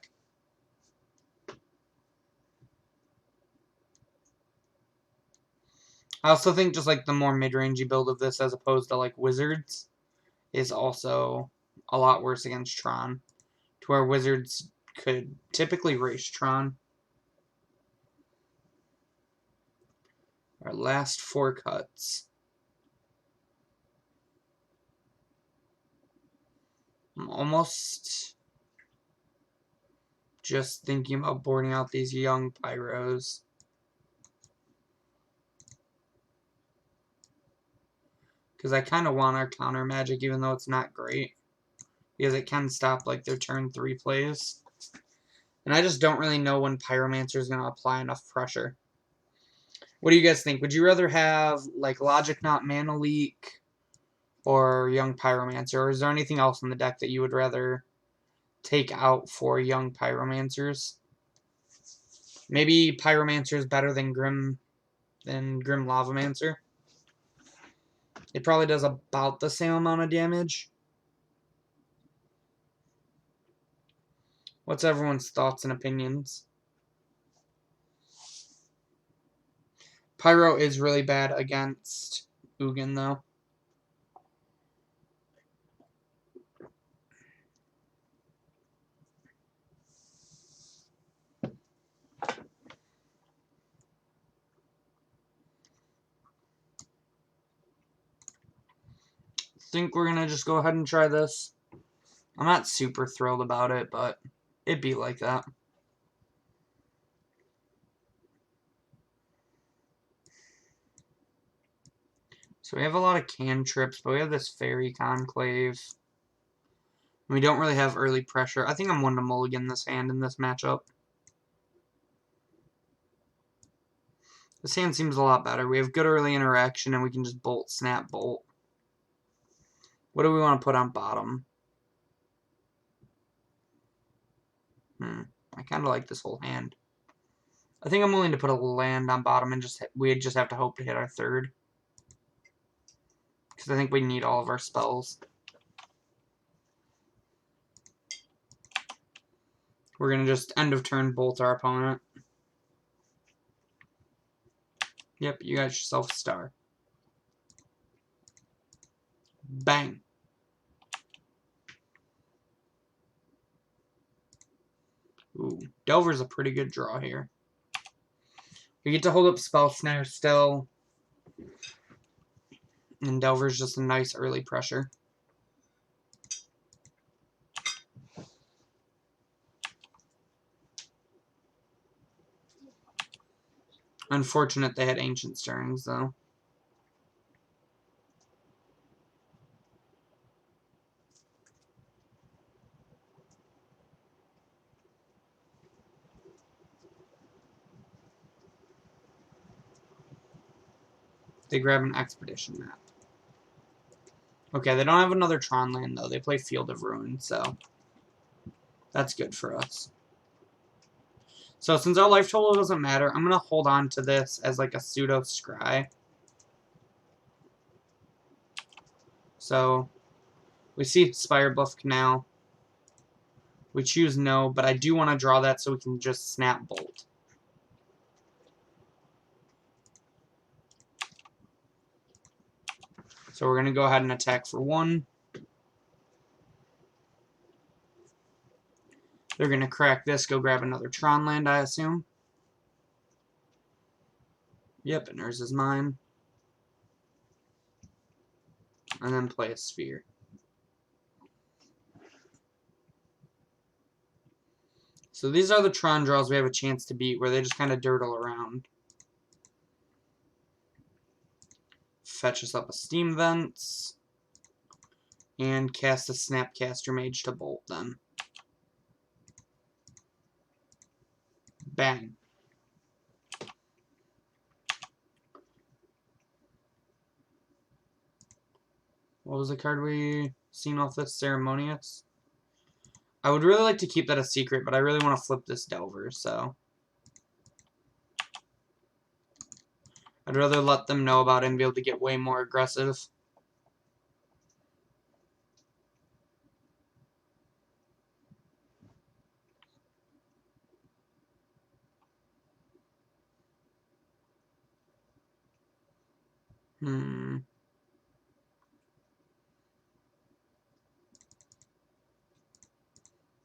Speaker 1: I also think just like the more mid-rangey build of this as opposed to like Wizards is also a lot worse against Tron. To where Wizards could typically race Tron. Our last 4 cuts. I'm almost just thinking about boarding out these young pyros. Because I kind of want our counter magic, even though it's not great. Because it can stop, like, their turn 3 plays. And I just don't really know when Pyromancer is going to apply enough pressure. What do you guys think? Would you rather have, like, Logic Knot, Mana Leak, or Young Pyromancer? Or is there anything else in the deck that you would rather take out for Young Pyromancers? Maybe Pyromancer is better than Grim Lavamancer. It probably does about the same amount of damage. What's everyone's thoughts and opinions? Pyro is really bad against Ugin, though. Think we're gonna just go ahead and try this. I'm not super thrilled about it, but it'd be like that. So we have a lot of cantrips, but we have this Fairy Conclave. We don't really have early pressure. I think I'm one to mulligan this hand in this matchup. This hand seems a lot better. We have good early interaction, and we can just bolt, snap, bolt. What do we want to put on bottom? I kind of like this whole hand. I think I'm willing to put a land on bottom and we just have to hope to hit our third. Because I think we need all of our spells. We're going to just end of turn bolt our opponent. Yep, you got yourself a star. Bang. Ooh, Delver's a pretty good draw here. We get to hold up Spell Snare still. And Delver's just a nice early pressure. Unfortunate they had Ancient Stirrings, though. They grab an Expedition map. Okay, they don't have another Tron land, though. They play Field of Ruin, so that's good for us. So since our life total doesn't matter, I'm going to hold on to this as like a pseudo scry. So we see Spire Bluff Canal. We choose no, but I do want to draw that so we can just snap bolt. So we're going to go ahead and attack for 1. They're going to crack this, go grab another Tron land, I assume. Yep, and there's is mine. And then play a sphere. So these are the Tron draws we have a chance to beat, where they just kind of dirtle around. Fetch us up a Steam Vents. And cast a Snapcaster Mage to bolt them. Bang. What was the card we seen off this? Ceremonious? I would really like to keep that a secret, but I really want to flip this Delver, so I'd rather let them know about it and be able to get way more aggressive.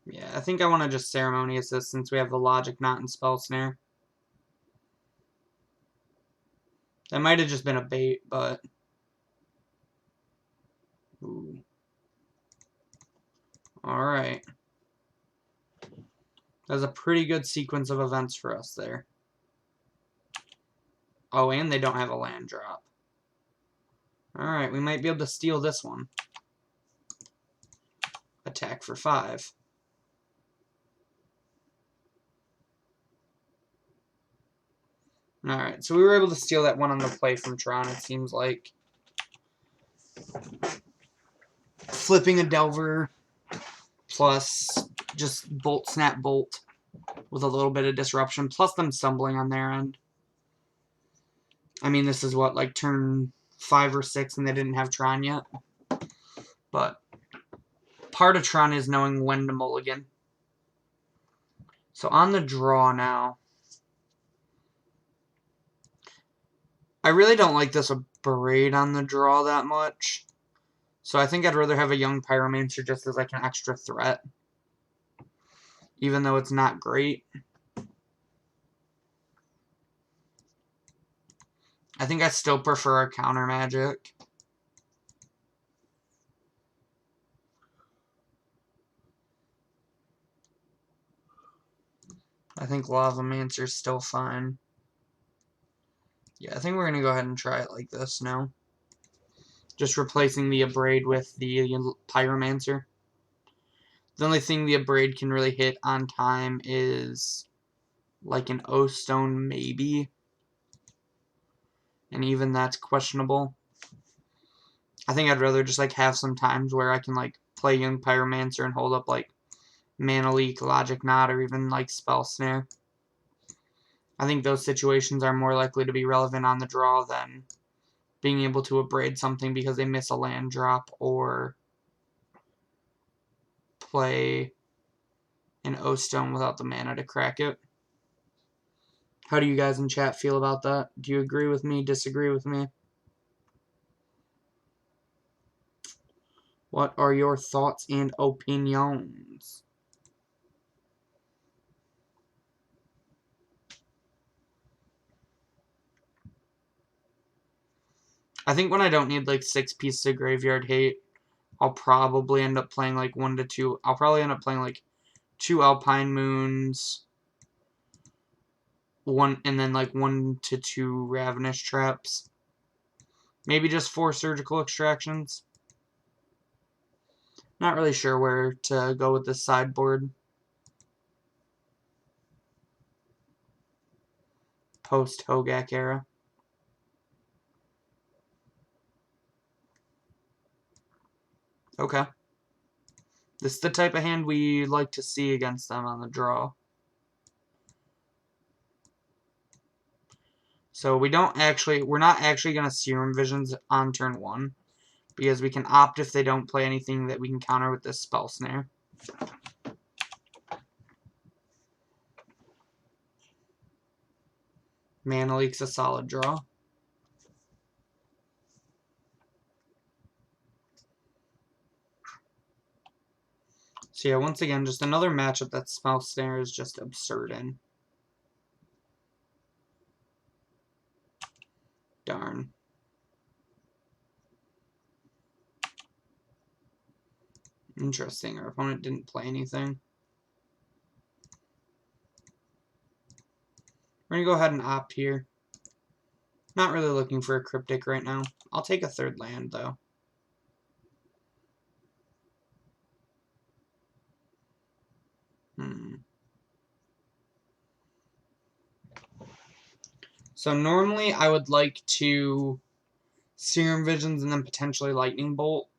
Speaker 1: Yeah, I think I want to just Ceremonious this since we have the Logic Knot and Spell Snare. That might have just been a bait, but... Ooh. Alright. That's a pretty good sequence of events for us there. Oh, and they don't have a land drop. Alright, we might be able to steal this one. Attack for 5. Alright, so we were able to steal that one on the play from Tron, it seems like. Flipping a Delver plus just Bolt, Snap, Bolt with a little bit of disruption, plus them stumbling on their end. I mean, this is what, like turn 5 or 6 and they didn't have Tron yet. But part of Tron is knowing when to mulligan. So on the draw now. I really don't like this Abrade on the draw that much. So I think I'd rather have a young Pyromancer just as like an extra threat. Even though it's not great. I think I still prefer a counter magic. I think Lavamancer's still fine. Yeah, I think we're going to go ahead and try it like this now. Just replacing the Abrade with the Pyromancer. The only thing the Abrade can really hit on time is like an O-Stone maybe. And even that's questionable. I think I'd rather just like have some times where I can like play Young Pyromancer and hold up like Mana Leak, Logic Knot, or even like Spell Snare. I think those situations are more likely to be relevant on the draw than being able to Abrade something because they miss a land drop or play an O-Stone without the mana to crack it. How do you guys in chat feel about that? Do you agree with me? Disagree with me? What are your thoughts and opinions? I think when I don't need like 6 pieces of graveyard hate, I'll probably end up playing like 1 to 2. I'll probably end up playing like 2 Alpine Moons, and then like 1 to 2 Ravenous Traps. Maybe just 4 Surgical Extractions. Not really sure where to go with this sideboard. Post-Hogak era. Okay. This is the type of hand we like to see against them on the draw. So we're not actually going to Serum Visions on turn 1. Because we can opt if they don't play anything that we can counter with this Spell Snare. Mana Leak's a solid draw. So yeah, once again, just another matchup that Spell Snare is just absurd in. Darn. Interesting, our opponent didn't play anything. We're going to go ahead and opt here. Not really looking for a Cryptic right now. I'll take a 3rd land, though. So normally I would like to Serum Visions and then potentially Lightning Bolt.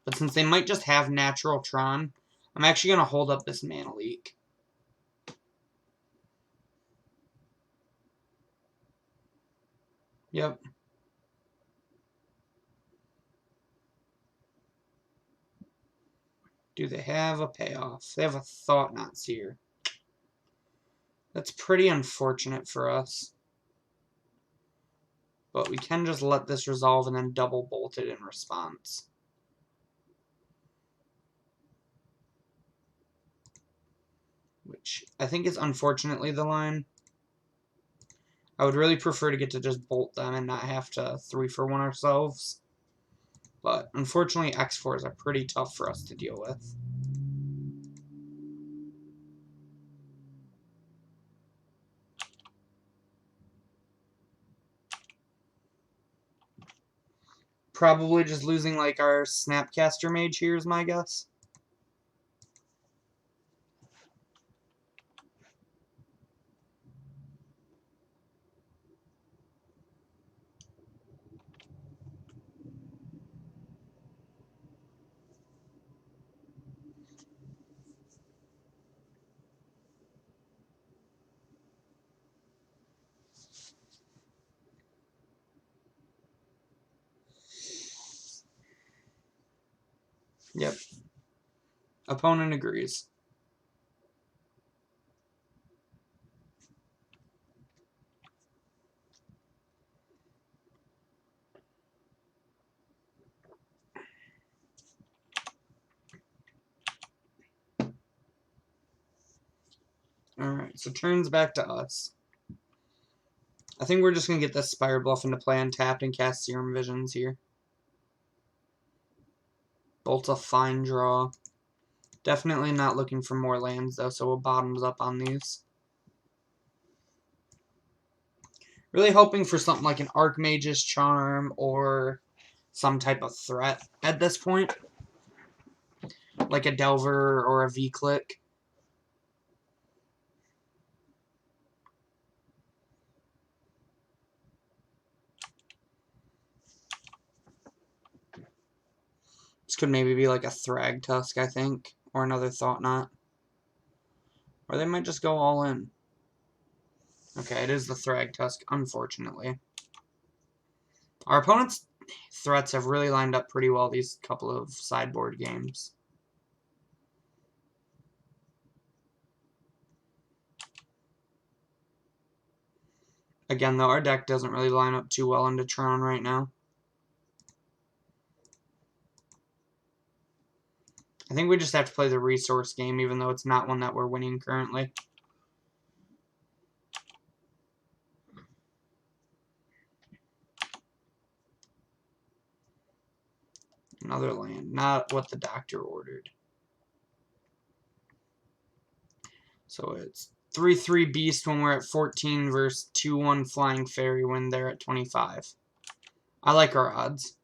Speaker 1: But since they might just have natural Tron, I'm actually going to hold up this Mana Leak. Yep. Do they have a payoff? They have a Thought-Knot Seer. That's pretty unfortunate for us. But we can just let this resolve and then double bolt it in response. Which I think is unfortunately the line. I would really prefer to get to just bolt them and not have to 3-for-1 ourselves. But unfortunately, X4s are pretty tough for us to deal with. Probably just losing like our Snapcaster Mage here is my guess. Yep. Opponent agrees. Alright, so turns back to us. I think we're just going to get this Spire Bluff into play untapped and cast Serum Visions here. Bolt's a fine draw. Definitely not looking for more lands, though, so we'll bottoms up on these. Really hoping for something like an Archmage's Charm or some type of threat at this point. Like a Delver or a V-Click. This could maybe be like a Thrag Tusk, I think. Or another Thought Knot. Or they might just go all in. Okay, it is the Thrag Tusk, unfortunately. Our opponent's threats have really lined up pretty well these couple of sideboard games. Again, though, our deck doesn't really line up too well into Tron right now. I think we just have to play the resource game, even though it's not one that we're winning currently. Another land, not what the doctor ordered. So it's 3/3 Beast when we're at 14 versus 2/1 Flying Fairy when they're at 25. I like our odds.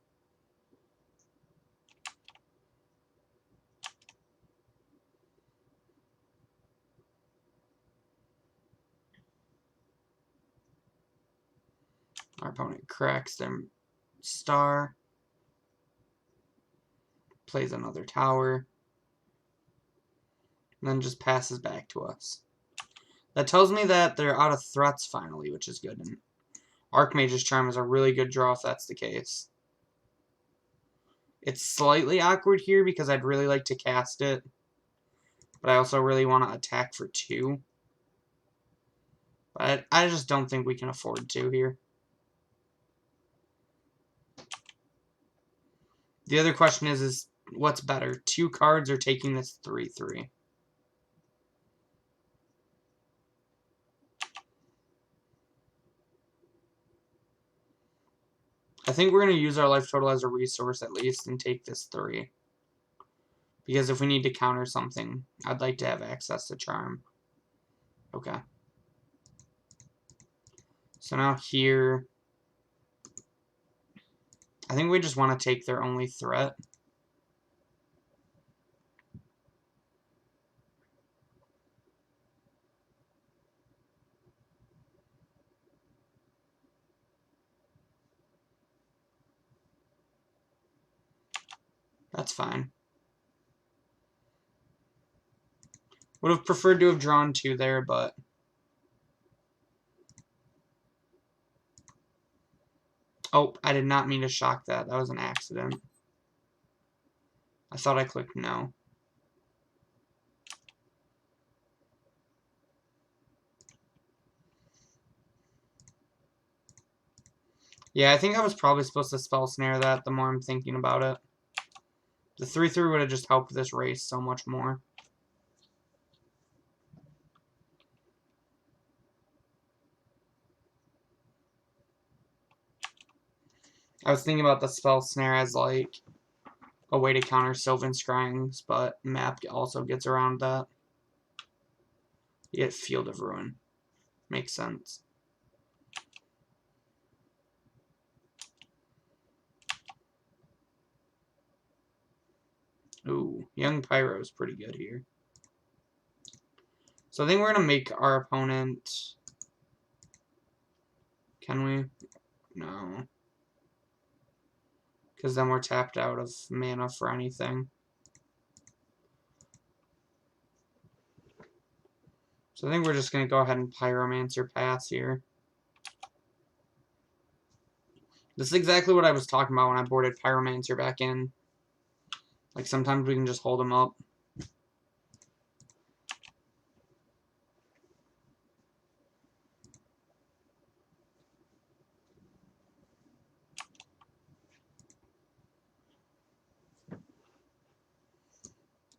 Speaker 1: Our opponent cracks their star. Plays another tower. And then just passes back to us. That tells me that they're out of threats finally, which is good. And Archmage's Charm is a really good draw if that's the case. It's slightly awkward here because I'd really like to cast it. But I also really want to attack for 2. But I just don't think we can afford to here. The other question is what's better? 2 cards or taking this 3/3? I think we're going to use our life total as a resource at least and take this 3. Because if we need to counter something, I'd like to have access to Charm. Okay. So now here, I think we just want to take their only threat. That's fine. Would have preferred to have drawn 2 there, but oh, I did not mean to shock that. That was an accident. I thought I clicked no. Yeah, I think I was probably supposed to spell snare that the more I'm thinking about it. The 3/3 would have just helped this race so much more. I was thinking about the spell snare as like a way to counter Sylvan Scryings, but map also gets around that. You get Field of Ruin. Makes sense. Ooh, Young Pyro is pretty good here. So I think we're going to make our opponent... Can we? No. Because then we're tapped out of mana for anything. So I think we're just going to go ahead and Pyromancer pass here. This is exactly what I was talking about when I boarded Pyromancer back in. Like, sometimes we can just hold him up.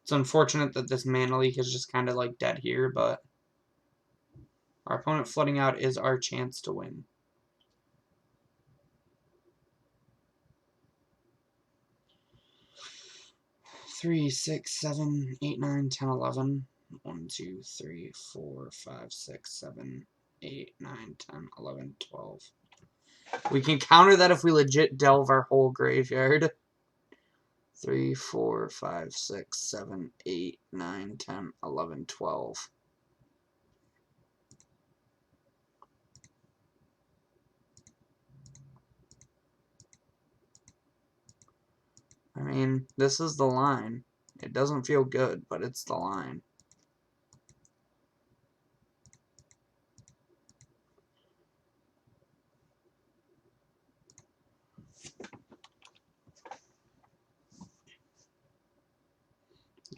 Speaker 1: It's unfortunate that this mana leak is just kind of like dead here, but our opponent flooding out is our chance to win. Three, 6, 7, 8, 9, 10, 11. 1, 2, 3, 4, 5, 6, 7, 8, 9, 10, 11, 12. We can counter that if we legit delve our whole graveyard. 3, 4, 5, 6, 7, 8, 9, 10, 11, 12. I mean, this is the line. It doesn't feel good, but it's the line.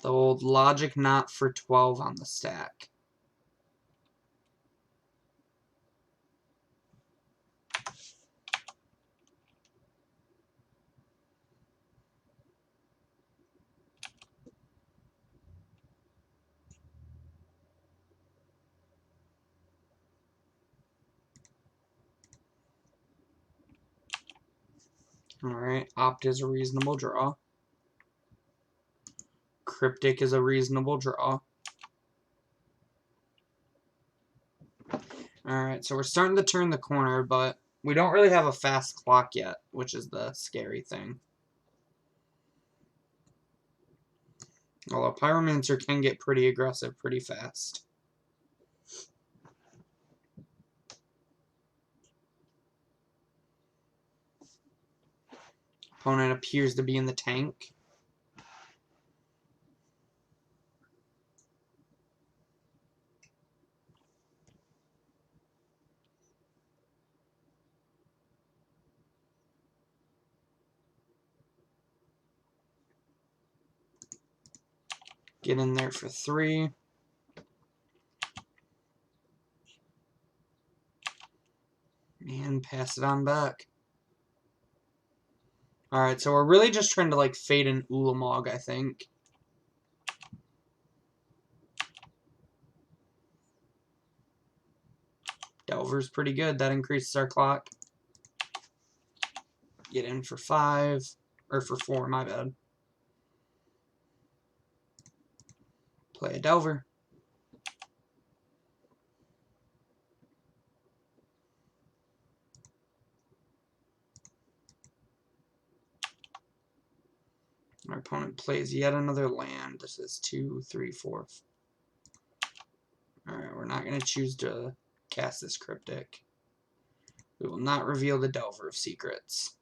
Speaker 1: The old logic not for 12 on the stack. Alright, Opt is a reasonable draw. Cryptic is a reasonable draw. Alright, so we're starting to turn the corner, but we don't really have a fast clock yet, which is the scary thing. Although Pyromancer can get pretty aggressive pretty fast. Opponent appears to be in the tank. Get in there for 3. And pass it on back. Alright, so we're really just trying to like fade an Ulamog, I think. Delver's pretty good. That increases our clock. Get in for 5. Or for 4, my bad. Play a Delver. Our opponent plays yet another land. This is 2, 3, 4. Alright, we're not going to choose to cast this Cryptic. We will not reveal the Delver of Secrets.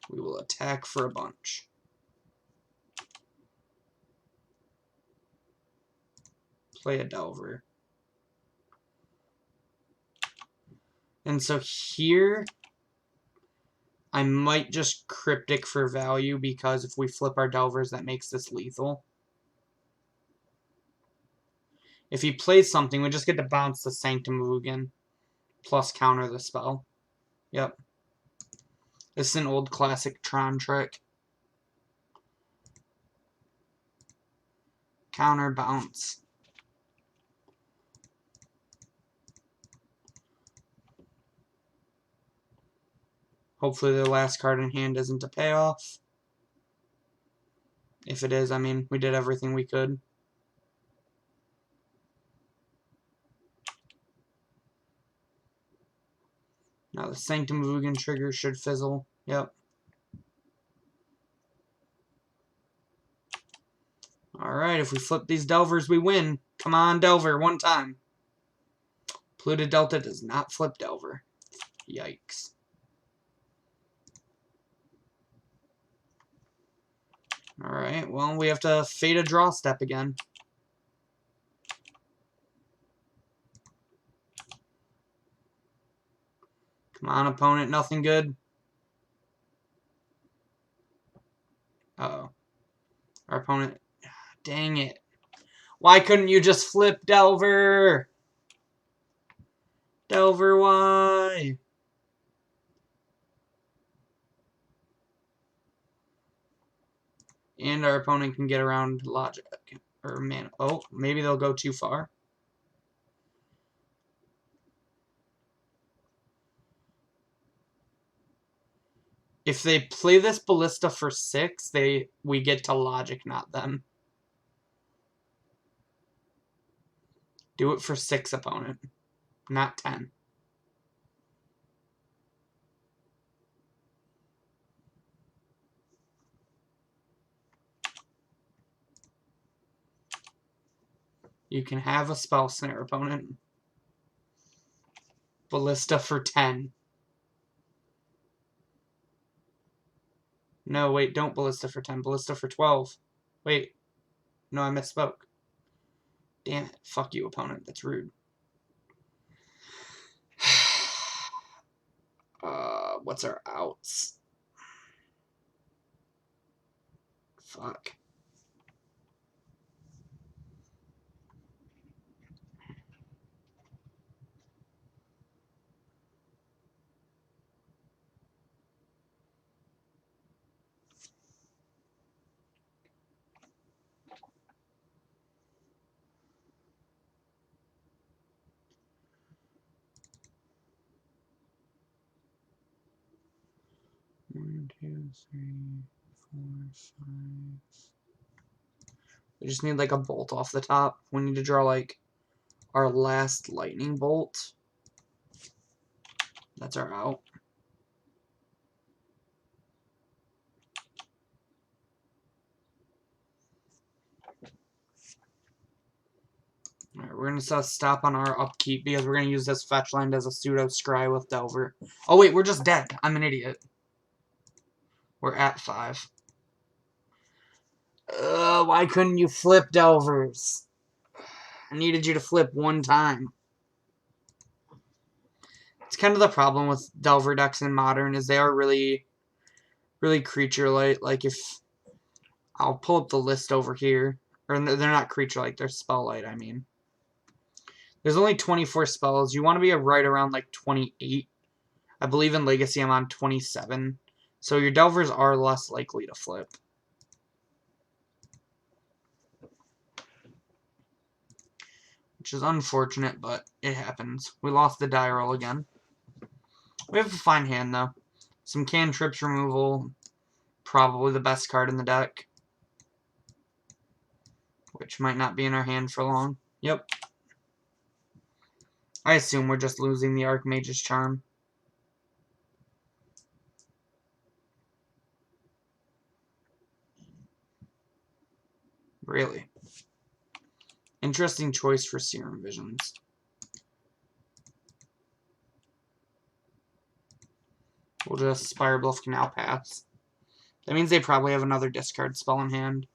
Speaker 1: We will attack for a bunch. Play a Delver. And so here, I might just Cryptic for value, because if we flip our Delvers, that makes this lethal. If he plays something, we just get to bounce the Sanctum Mugen, plus counter the spell. Yep. This is an old classic Tron trick. Counter, bounce. Hopefully the last card in hand isn't a payoff. If it is, I mean, we did everything we could. Now the Sanctum of Ugin trigger should fizzle. Yep. Alright, if we flip these Delvers, we win. Come on, Delver, one time. Polluted Delta does not flip Delver. Yikes. Alright, well, we have to fade a draw step again. Come on, opponent, nothing good. Uh-oh. Our opponent... Dang it. Why couldn't you just flip Delver? Delver, why? And our opponent can get around logic. Or mana. Oh, maybe they'll go too far. If they play this Ballista for 6, we get to logic, not them. Do it for 6, opponent. Not 10. You can have a spell snare, opponent. Ballista for 10. No, wait, don't Ballista for 10. Ballista for 12. Wait. No, I misspoke. Damn it. Fuck you, opponent. That's rude. What's our outs? Fuck. One, two, three, 4, 5. We just need like a bolt off the top. We need to draw like our last lightning bolt. That's our out. Alright, we're going to stop on our upkeep because we're going to use this fetch land as a pseudo scry with Delver. Oh wait, we're just dead. I'm an idiot. We're at 5. Why couldn't you flip Delvers? I needed you to flip one time. It's kind of the problem with Delver decks in Modern is they are really, really creature-light. Like if... I'll pull up the list over here. Or they're not creature-light, they're spell-light, I mean. There's only 24 spells. You want to be right around like 28. I believe in Legacy I'm on 27. So your Delvers are less likely to flip. Which is unfortunate, but it happens. We lost the die roll again. We have a fine hand, though. Some cantrips removal. Probably the best card in the deck. Which might not be in our hand for long. Yep. I assume we're just losing the Archmage's Charm. Really? Interesting choice for Serum Visions. We'll just Spire Bluff Canal Paths. That means they probably have another discard spell in hand.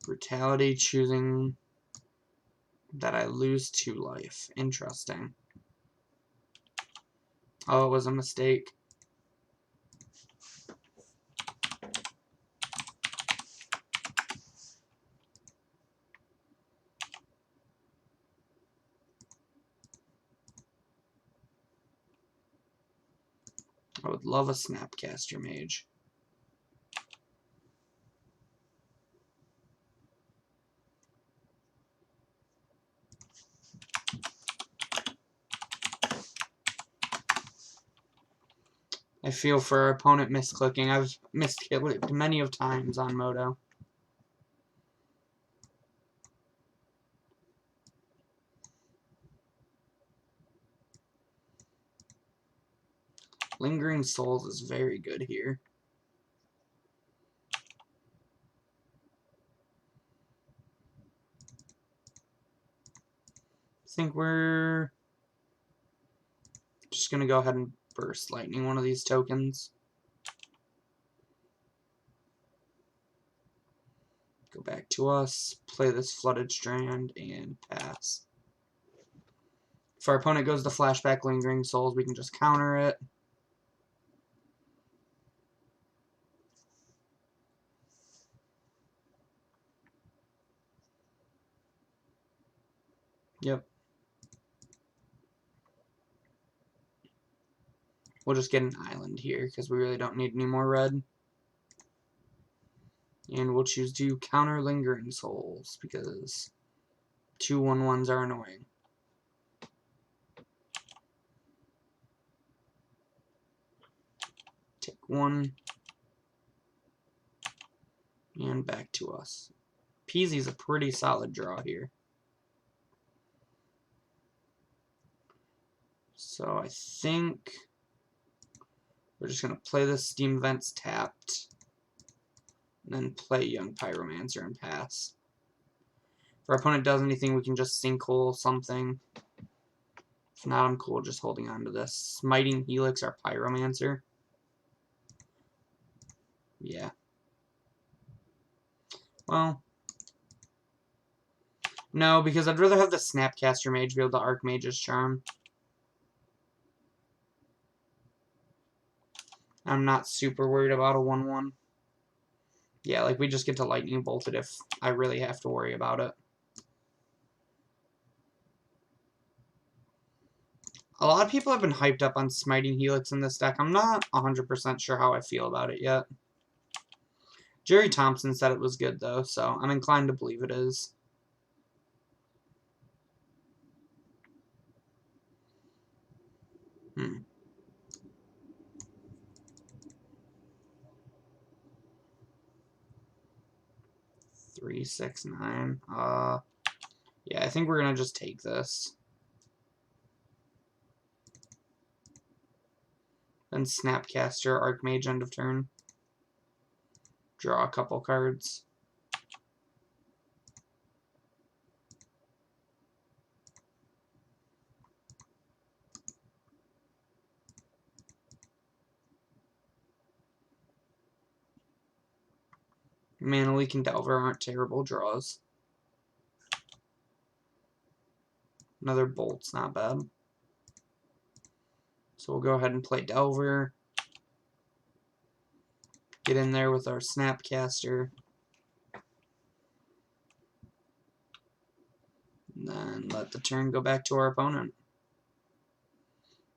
Speaker 1: Brutality choosing that I lose 2 life. Interesting. Oh, it was a mistake. I would love a Snapcaster Mage. I feel for our opponent misclicking. I've misclicked many of times on Moto. Lingering Souls is very good here. I think we're just going to go ahead and Burst Lightning one of these tokens. Go back to us, play this Flooded Strand, and pass. If our opponent goes to Flashback Lingering Souls, we can just counter it. Yep. We'll just get an island here because we really don't need any more red. And we'll choose to counter Lingering Souls because 2/1/1s are annoying. Take one. And back to us. Peasy's a pretty solid draw here. So I think we're just going to play the Steam Vents tapped. And then play Young Pyromancer and pass. If our opponent does anything, we can just Sinkhole something. If not, I'm cool just holding on to this. Smiting Helix, our Pyromancer. Yeah. Well, no, because I'd rather have the Snapcaster Mage be able to Archmage's Charm. I'm not super worried about a 1/1. Yeah, like we just get to Lightning Bolt it if I really have to worry about it. A lot of people have been hyped up on Smiting Helix in this deck. I'm not 100% sure how I feel about it yet. Jerry Thompson said it was good, though, so I'm inclined to believe it is. Hmm. 3, 6, 9. Yeah, I think we're gonna just take this. Then Snapcaster, Archmage, end of turn. Draw a couple cards. Mana Leak and Delver aren't terrible draws. Another Bolt's not bad. So we'll go ahead and play Delver. Get in there with our Snapcaster. And then let the turn go back to our opponent.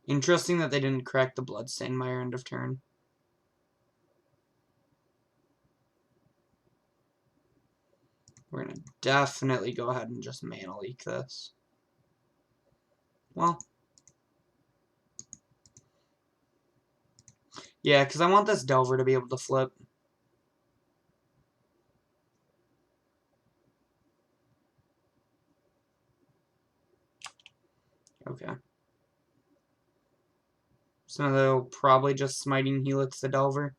Speaker 1: Interesting that they didn't crack the Bloodstained Mire end of turn. We're going to definitely go ahead and just Mana Leak this. Well, yeah, because I want this Delver to be able to flip. Okay. So they'll probably just Smiting Helix the Delver.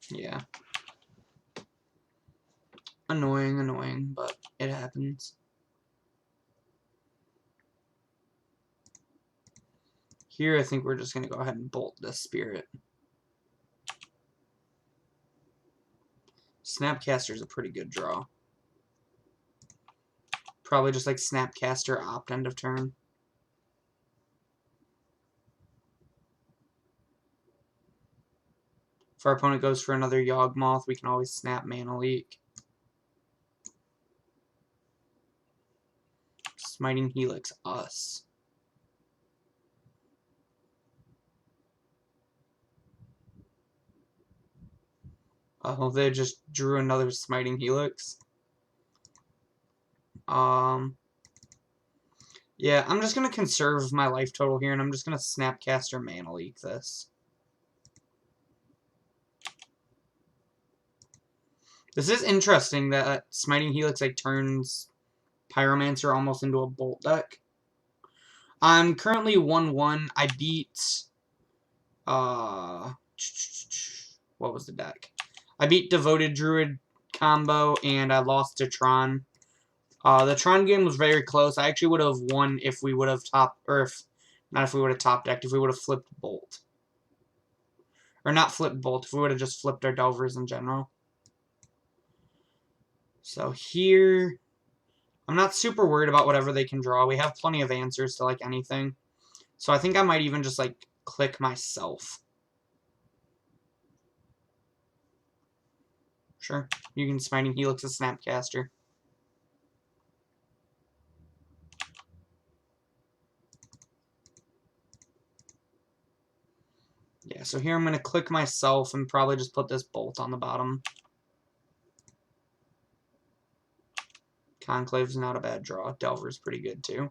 Speaker 1: Yeah. Annoying, but it happens. Here, I think we're just going to go ahead and bolt this Spirit. Snapcaster's a pretty good draw. Probably just like Snapcaster opt end of turn. If our opponent goes for another Yawgmoth, we can always snap Mana Leak. Smiting Helix us. Oh, they just drew another Smiting Helix. Yeah, I'm just going to conserve my life total here, and I'm just going to Snapcaster Mana Leak this. This is interesting that Smiting Helix like turns Pyromancer almost into a Bolt deck. I'm currently 1-1. I beat... what was the deck? I beat Devoted Druid combo, and I lost to Tron. The Tron game was very close. I actually would have won if we would have top, or if not if we would have top decked, if we would have flipped Bolt. Or not flipped Bolt, if we would have just flipped our Delvers in general. So here, I'm not super worried about whatever they can draw. We have plenty of answers to like anything. So I think I might even just like click myself. Sure, you can Smiting Helix a Snapcaster. Yeah, so here I'm going to click myself and probably just put this Bolt on the bottom. Conclave's not a bad draw. Delver's pretty good too.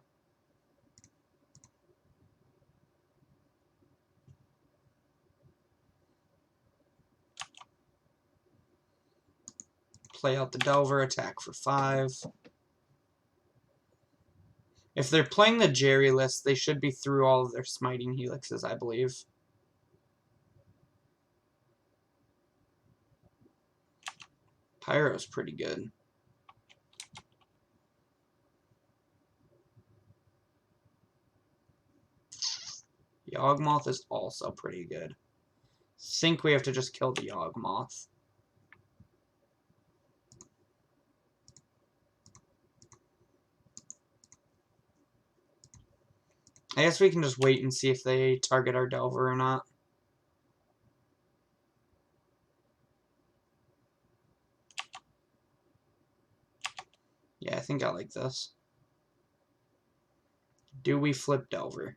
Speaker 1: Play out the Delver, attack for 5. If they're playing the Jerry list, they should be through all of their Smiting Helixes, I believe. Pyro's pretty good. Yawgmoth is also pretty good. Think we have to just kill the Yawgmoth. I guess we can just wait and see if they target our Delver or not. Yeah, I think I like this. Do we flip Delver?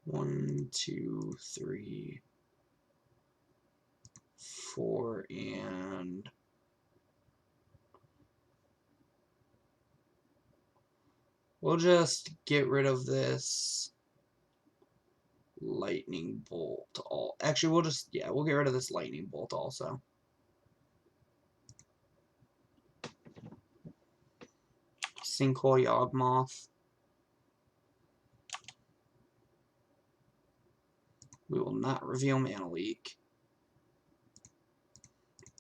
Speaker 1: One, two, three, 4, and... we'll just get rid of this Lightning Bolt. Actually, we'll just, yeah, we'll get rid of this Lightning Bolt also. Sinkhole Yawgmoth. We will not reveal Mana Leak.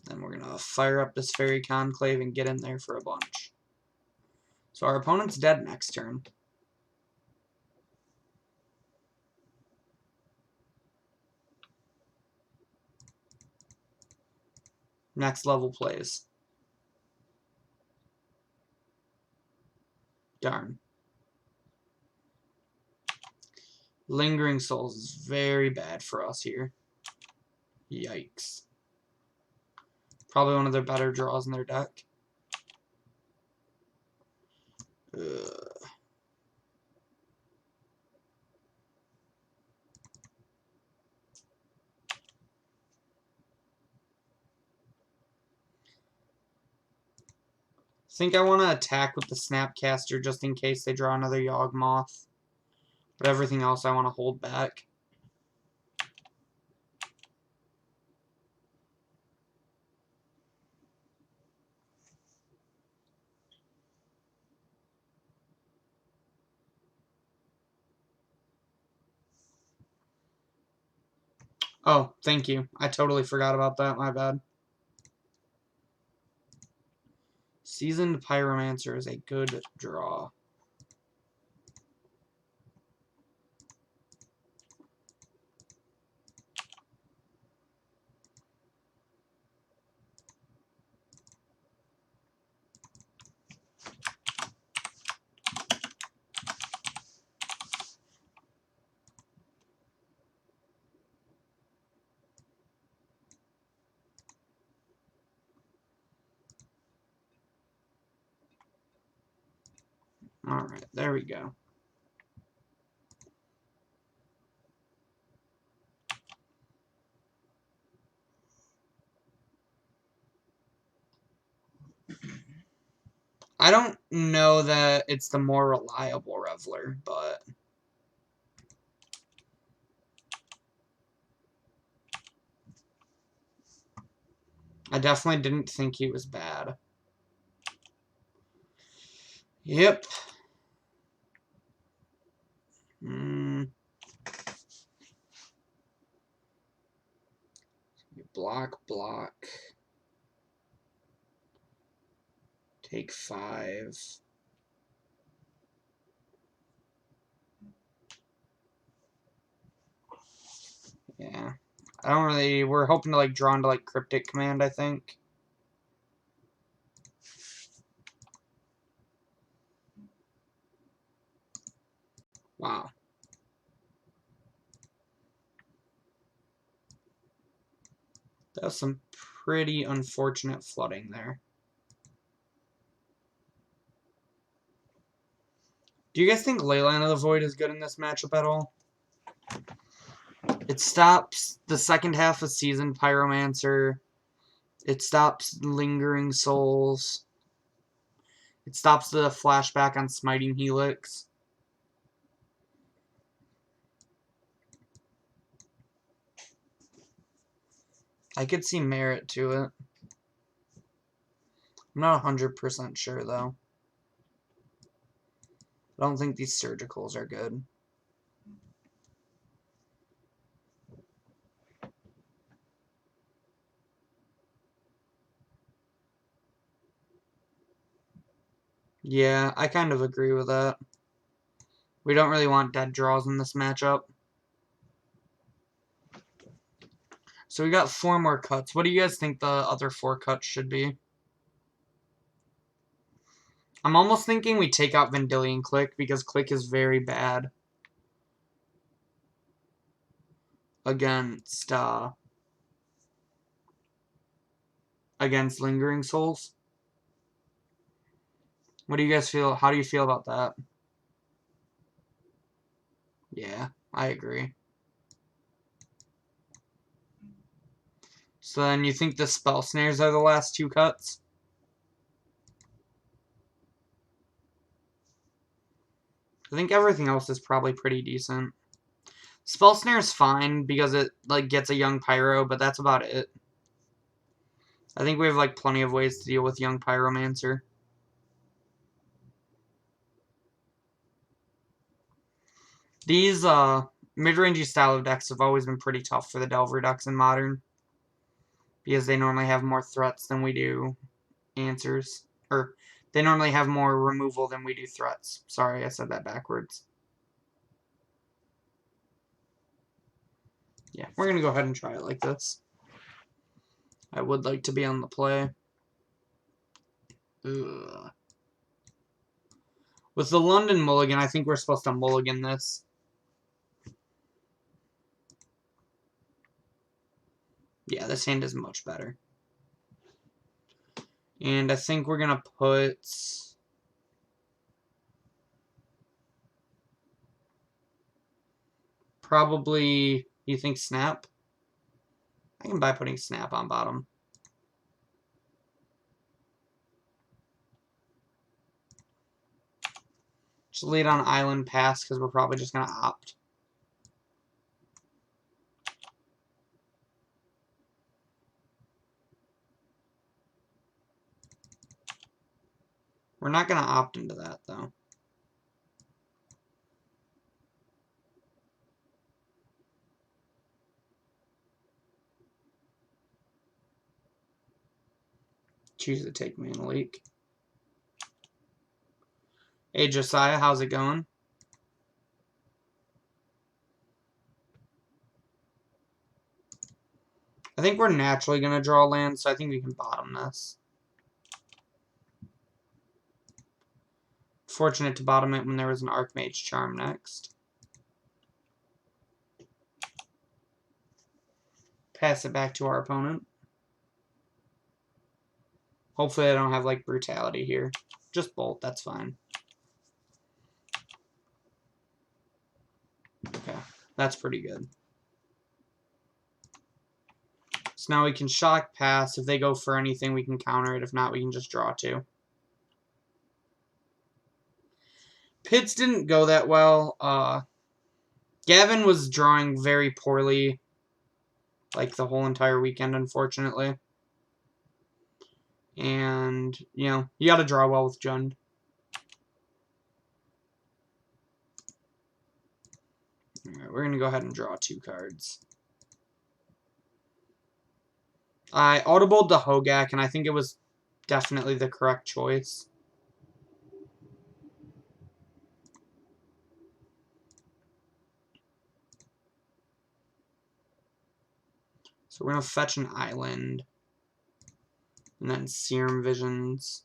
Speaker 1: Then we're going to fire up this Fairy Conclave and get in there for a bunch. So our opponent's dead next turn. Next level plays. Darn. Lingering Souls is very bad for us here. Yikes. Probably one of their better draws in their deck. Think I want to attack with the Snapcaster just in case they draw another Yawgmoth. But everything else I want to hold back. Oh, thank you. I totally forgot about that. My bad. Seasoned Pyromancer is a good draw. Alright, there we go. I don't know that it's the more reliable Reveler, but I definitely didn't think he was bad. Yep. Block. Take 5. Yeah. I don't really... We're hoping to, like, draw into, like, Cryptic Command, I think. Wow. That was some pretty unfortunate flooding there. Do you guys think Leyline of the Void is good in this matchup at all? It stops the second half of Seasoned Pyromancer. It stops Lingering Souls. It stops the flashback on Smiting Helix. I could see merit to it. I'm not 100% sure, though. I don't think these surgicals are good. Yeah, I kind of agree with that. We don't really want dead draws in this matchup. So we got 4 more cuts. What do you guys think the other 4 cuts should be? I'm almost thinking we take out Vendilion Click because Click is very bad against Lingering Souls. What do you guys feel? How do you feel about that? Yeah, I agree. So then you think the Spell Snares are the last 2 cuts? I think everything else is probably pretty decent. Spell Snare is fine because it like gets a young Pyro, but that's about it. I think we have like plenty of ways to deal with young Pyromancer. These mid-rangey style of decks have always been pretty tough for the Delver decks in Modern because they normally have more threats than we do answers. Or they normally have more removal than we do threats. Sorry, I said that backwards. Yeah, we're going to go ahead and try it like this. I would like to be on the play. Ugh. With the London Mulligan, I think we're supposed to mulligan this. Yeah, this hand is much better. And I think we're going to put... Probably, you think Snap? I can buy putting Snap on bottom. Just lead on Island Pass because we're probably just going to opt. We're not going to opt into that, though. Choose to take Mana Leak. Hey, Josiah, how's it going? I think we're naturally going to draw land, so I think we can bottom this. Fortunate to bottom it when there was an Archmage Charm next. Pass it back to our opponent. Hopefully I don't have, like, Brutality here. Just Bolt, that's fine. That's pretty good. So now we can shock pass. If they go for anything, we can counter it. If not, we can just draw 2. Pits didn't go that well. Gavin was drawing very poorly, like, the whole entire weekend, unfortunately. And, you know, you gotta draw well with Jund. Alright, we're gonna go ahead and draw 2 cards. I audibled the Hogak, and I think it was definitely the correct choice. So we're going to fetch an island. And then Serum Visions.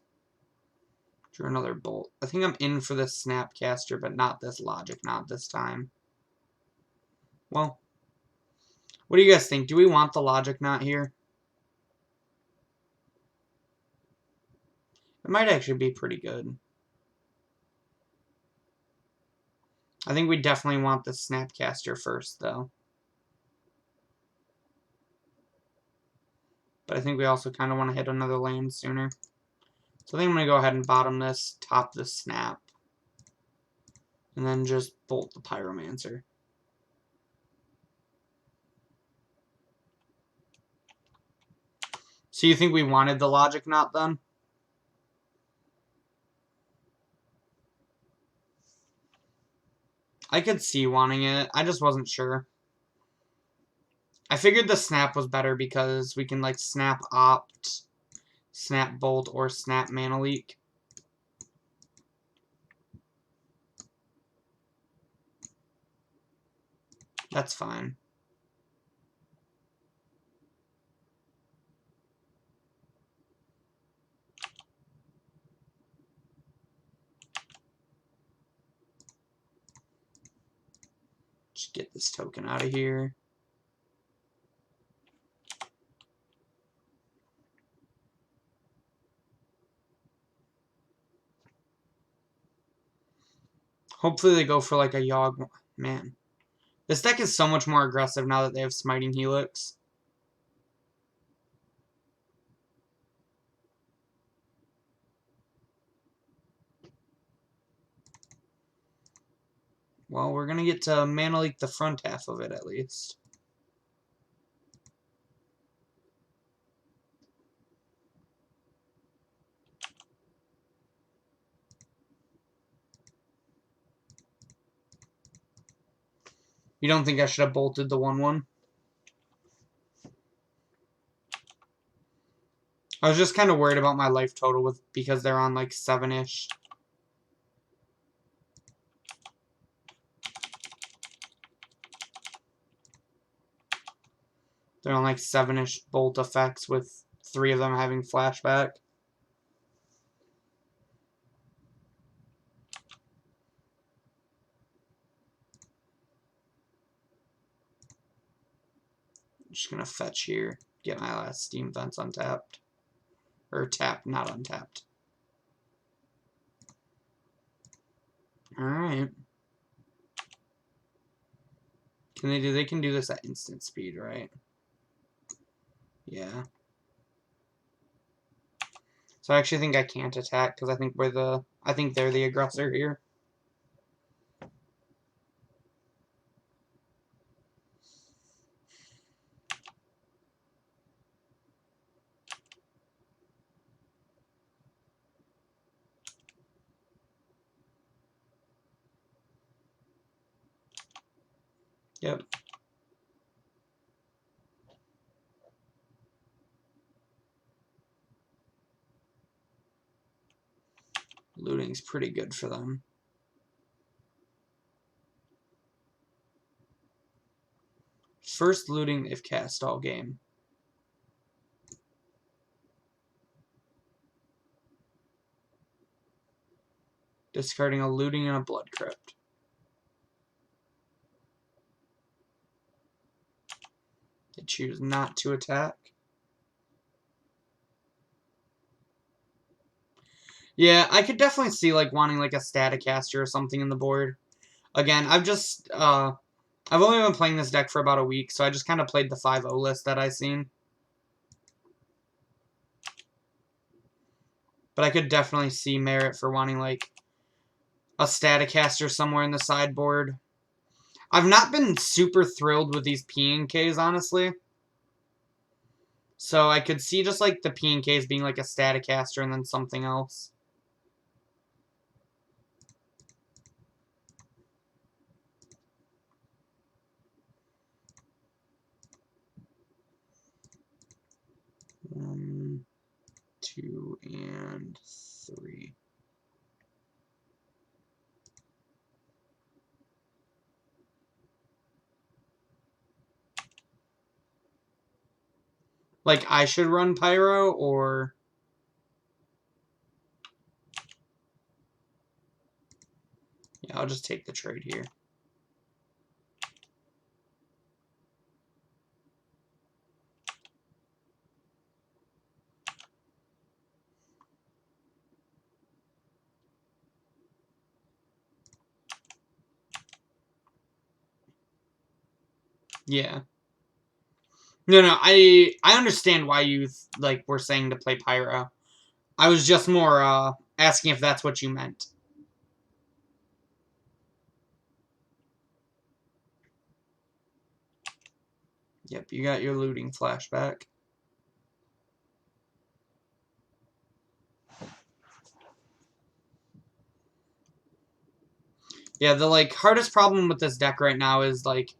Speaker 1: Drew another bolt. I think I'm in for this Snapcaster, but not this logic, not this time. Well, what do you guys think? Do we want the logic knot here? It might actually be pretty good. I think we definitely want the Snapcaster first, though. But I think we also kind of want to hit another land sooner. So I think I'm going to go ahead and bottom this, top this Snap. And then just bolt the Pyromancer. So you think we wanted the logic knot then? I could see wanting it. I just wasn't sure. I figured the snap was better because we can, like, snap opt, snap bolt, or snap mana leak. That's fine. Just get this token out of here. Hopefully they go for like a Yogg. Man. This deck is so much more aggressive now that they have Smiting Helix. Well, we're going to get to mana leak the front half of it at least. You don't think I should have bolted the 1/1? I was just kind of worried about my life total because they're on like 7-ish. They're on like 7-ish bolt effects with 3 of them having flashback. I'm just going to fetch here. Get my last Steam Vents untapped. Or tapped, not untapped. Alright. They can do this at instant speed, right? Yeah. So I actually think I can't attack because I think they're the aggressor here. Yep. Looting's pretty good for them. First looting they've cast all game. Discarding a looting and a blood crypt. They choose not to attack. Yeah, I could definitely see like wanting like a Staticaster or something in the board. Again, I've just I've only been playing this deck for about a week, so I just kind of played the 5-0 list that I seen. But I could definitely see merit for wanting, like, a Staticaster somewhere in the sideboard. I've not been super thrilled with these P&Ks, honestly. So I could see just, like, the P&Ks being, like, a Staticaster and then something else. One, 2, and 3. Like, I should run Pyro, or... Yeah, I'll just take the trade here. Yeah. No, I understand why you, like, were saying to play Pyro. I was just more, asking if that's what you meant. Yep, you got your looting flashback. Yeah, the, like, hardest problem with this deck right now is, like,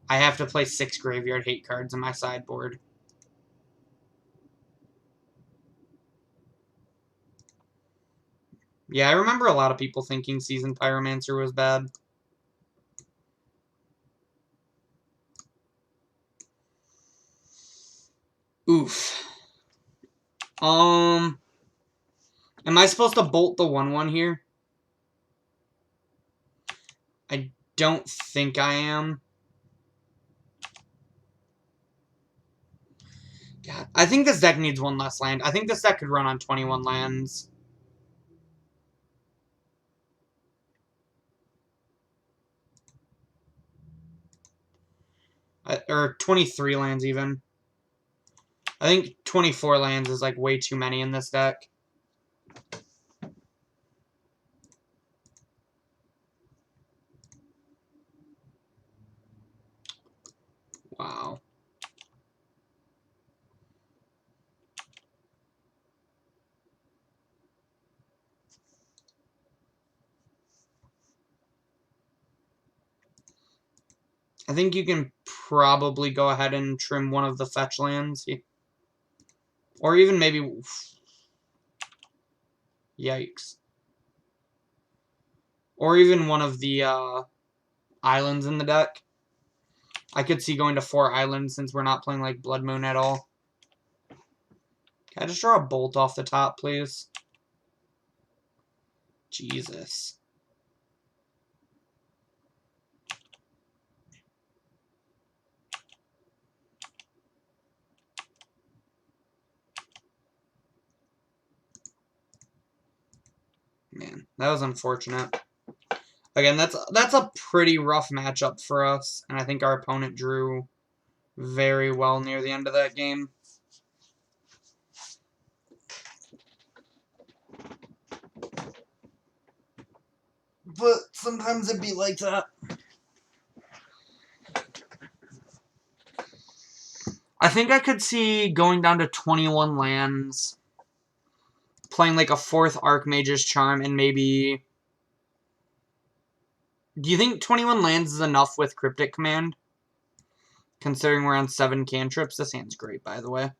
Speaker 1: I have to play 6 Graveyard Hate cards in my sideboard. Yeah, I remember a lot of people thinking Seasoned Pyromancer was bad. Oof. Am I supposed to bolt the 1/1 here? I don't think I am. God, I think this deck needs 1 less land. I think this deck could run on 21 lands. Or 23 lands, even. I think 24 lands is, like, way too many in this deck. Wow. I think you can probably go ahead and trim one of the fetch lands. Or even maybe... Yikes. Or even one of the islands in the deck. I could see going to 4 islands since we're not playing, like, Blood Moon at all. Can I just draw a bolt off the top, please? Jesus. Man, that was unfortunate. Again, that's a pretty rough matchup for us, and I think our opponent drew very well near the end of that game. But sometimes it'd be like that. I think I could see going down to 21 lands, playing like a 4th Archmage's Charm, and maybe... Do you think 21 lands is enough with Cryptic Command? Considering we're on 7 cantrips. This hand's great, by the way.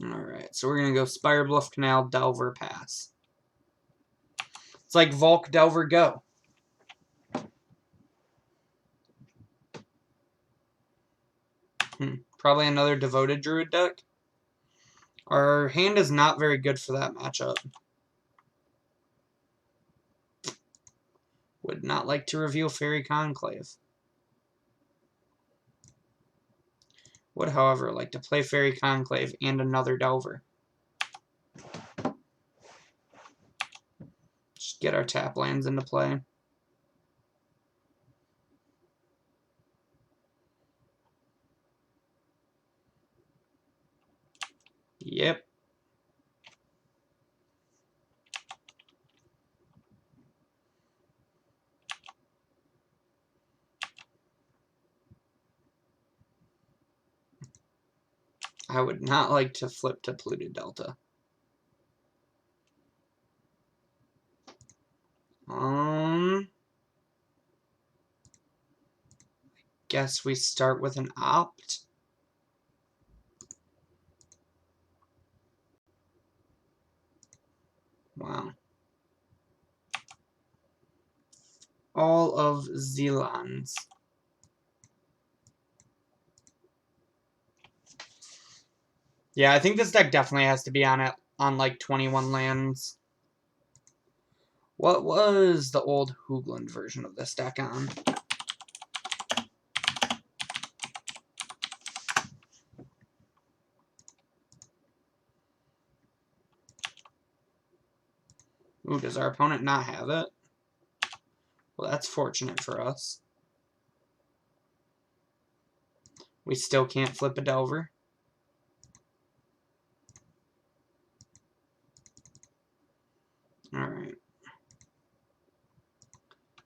Speaker 1: Alright, so we're going to go Spire Bluff Canal, Delver, pass. It's like Volk, Delver, go. Probably another Devoted Druid deck. Our hand is not very good for that matchup. Would not like to reveal Fairy Conclave. Would, however, like to play Fairy Conclave and another Delver. Just get our tap lands into play. Yep. I would not like to flip to Polluted Delta. Guess we start with an opt. Wow. All of Zealand's. Yeah, I think this deck definitely has to be on it on like 21 lands. What was the old Hoogland version of this deck on? Ooh, does our opponent not have it? Well, that's fortunate for us. We still can't flip a Delver. Alright.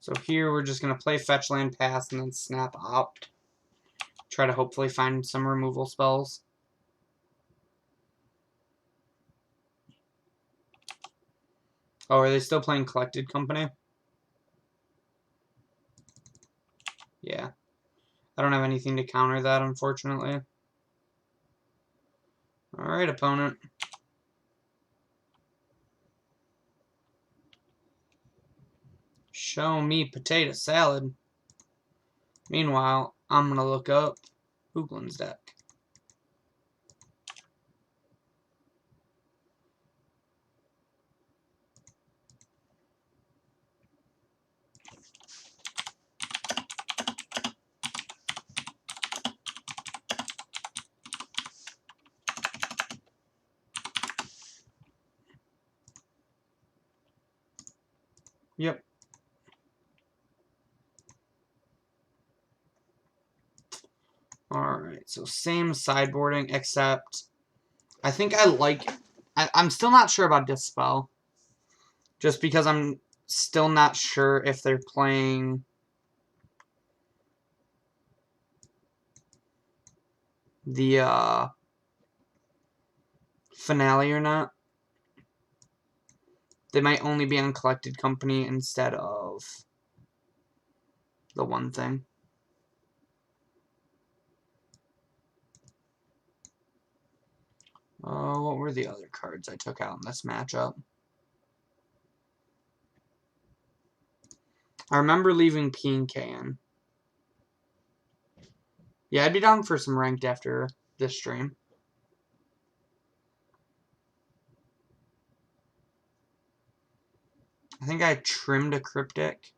Speaker 1: So here we're just going to play Fetch Land, Pass, and then snap Opt. Try to hopefully find some removal spells. Oh, are they still playing Collected Company? Yeah. I don't have anything to counter that, unfortunately. Alright, opponent. Show me potato salad. Meanwhile, I'm going to look up Hoogland's deck. Yep. Alright, so same sideboarding, except I think I like... I'm still not sure about Dispel. Just because I'm still not sure if they're playing the finale or not. They might only be on Collected Company instead of the one thing. What were the other cards I took out in this matchup? I remember leaving P and K in. Yeah, I'd be down for some ranked after this stream. I think I trimmed a Cryptic.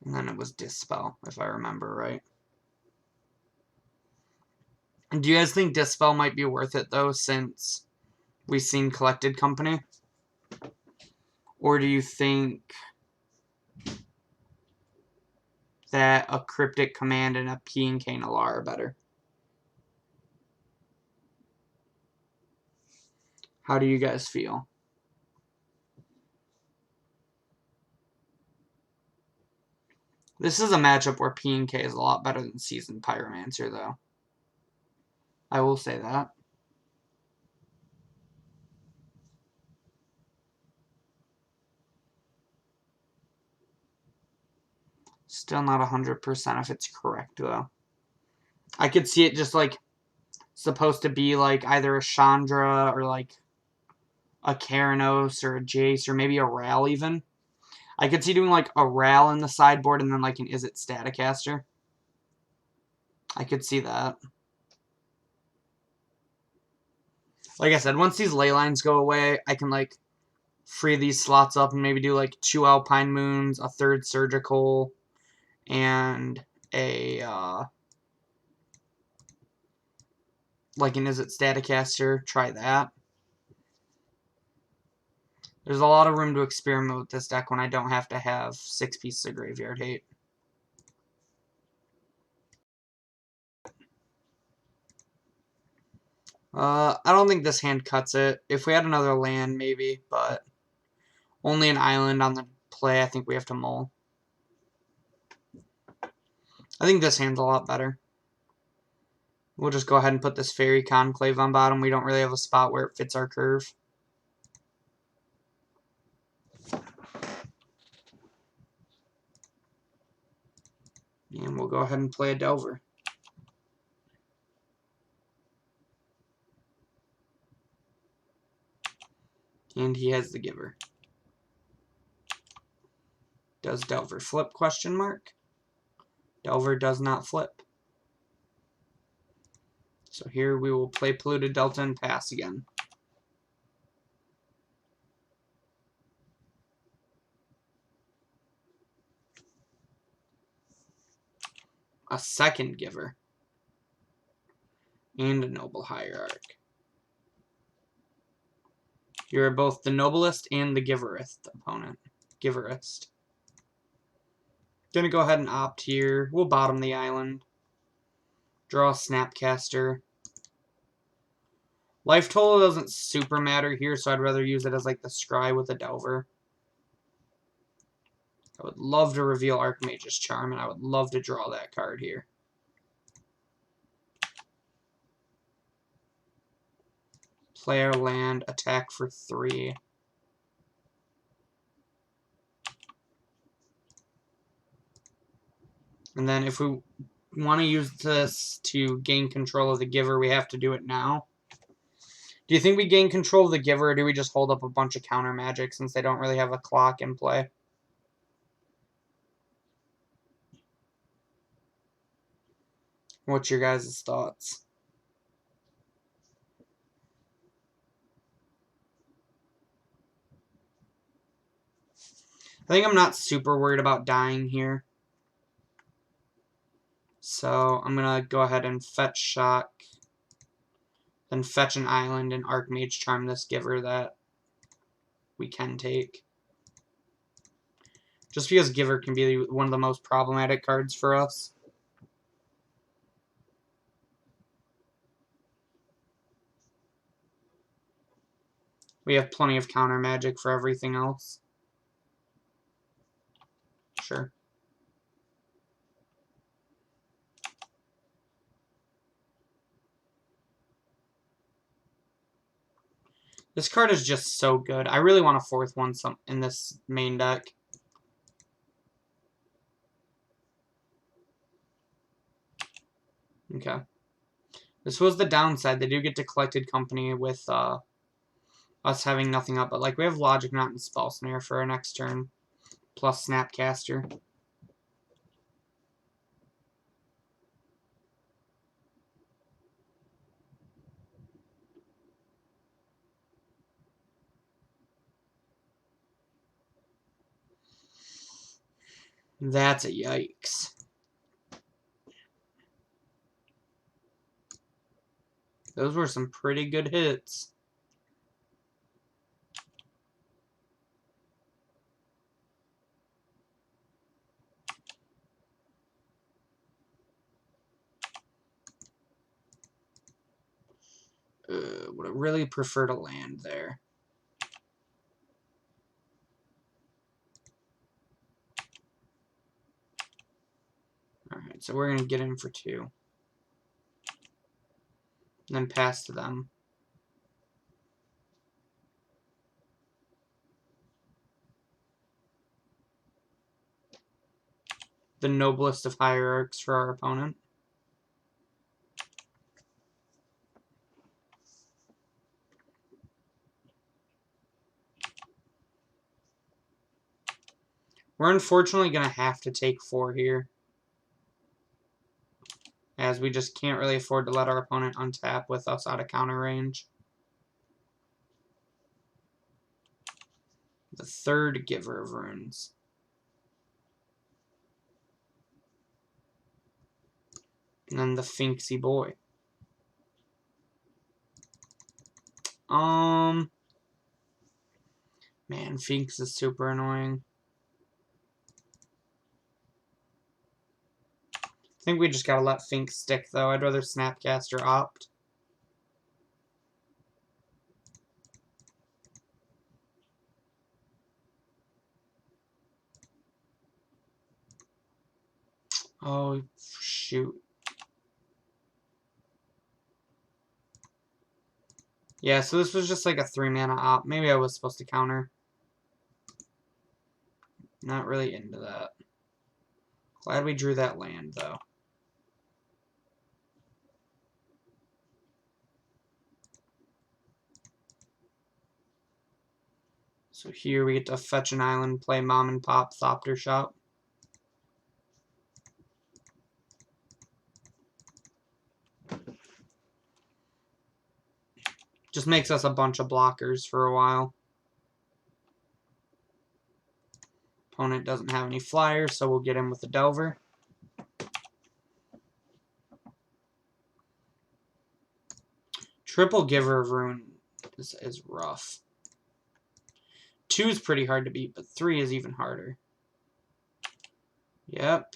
Speaker 1: And then it was Dispel, if I remember right. Do you guys think Dispel might be worth it, though, since we've seen Collected Company? Or do you think that a Cryptic Command and a P and K Nalar are better? How do you guys feel? This is a matchup where P and K is a lot better than Seasoned Pyromancer, though. I will say that. Still not 100% if it's correct, though. I could see it just, like, supposed to be, like, either a Chandra or, like, a Keranos or a Jace or maybe a Ral, even. I could see doing, like, a Ral in the sideboard and then, like, an Izzet Staticaster. I could see that. Like I said, once these ley lines go away, I can, like, free these slots up and maybe do, like, 2 Alpine Moons, a 3rd Surgical, and a like an Is It Staticaster, try that. There's a lot of room to experiment with this deck when I don't have to have 6 pieces of Graveyard Hate. I don't think this hand cuts it. If we had another land, maybe, but only an island on the play, I think we have to mull. I think this hand's a lot better. We'll just go ahead and put this Fairy Conclave on bottom. We don't really have a spot where it fits our curve. And we'll go ahead and play a Delver. And he has the Giver. Does Delver flip, question mark? Delver does not flip. So here we will play Polluted Delta and pass again. A second Giver. And a Noble Hierarch. You're both the Noblest and the Giverist opponent. Giverist. Gonna go ahead and opt here. We'll bottom the island. Draw a Snapcaster. Life total doesn't super matter here, so I'd rather use it as like the Scry with a Delver. I would love to reveal Archmage's Charm, and I would love to draw that card here. Play our land, attack for 3. And then if we want to use this to gain control of the Giver, we have to do it now. Do you think we gain control of the Giver, or do we just hold up a bunch of counter magic since they don't really have a clock in play? What's your guys' thoughts? I think I'm not super worried about dying here. So I'm going to go ahead and fetch Shock. Then fetch an island and Archmage Charm this Giver that we can take. Just because Giver can be one of the most problematic cards for us. We have plenty of counter magic for everything else. Sure. This card is just so good. I really want a 4th one in this main deck. Okay. This was the downside. They do get to Collected Company with us having nothing up. But like we have Logic Knot and Spell Snare for our next turn. Plus Snapcaster. That's a yikes. Those were some pretty good hits. Would have really preferred a land there. Alright, so we're going to get in for 2. And then pass to them. The Noblest of Hierarchs for our opponent. We're unfortunately going to have to take 4 here. As we just can't really afford to let our opponent untap with us out of counter range. The 3rd Giver of Runes. And then the Finksy boy. Man, Finks is super annoying. I think we just gotta let Finks stick, though. I'd rather Snapcaster opt. Oh, shoot. Yeah, so this was just like a 3-mana op. Maybe I was supposed to counter. Not really into that. Glad we drew that land, though. So here we get to fetch an island, play Mom and Pop Thopter Shop. Just makes us a bunch of blockers for a while. Opponent doesn't have any flyers, so we'll get him with the Delver. Triple Giver of Ruin is rough. 2 is pretty hard to beat, but 3 is even harder. Yep.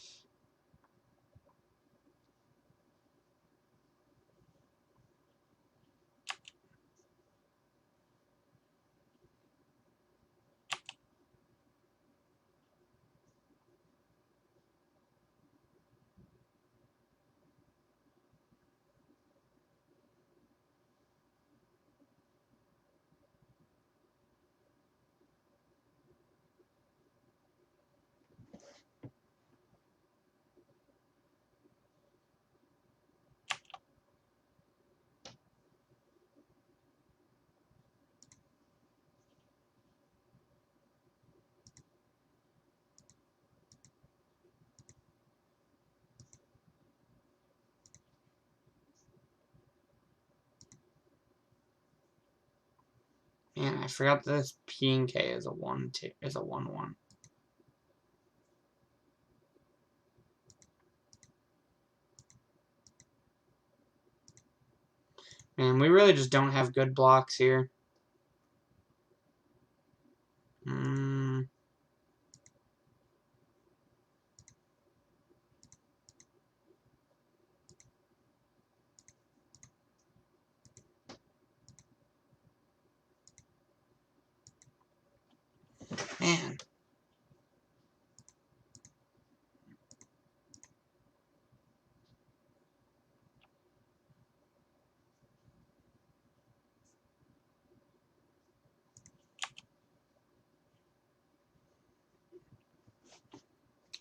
Speaker 1: Man, I forgot that this P and K is a 1/1. Man, we really just don't have good blocks here. Man.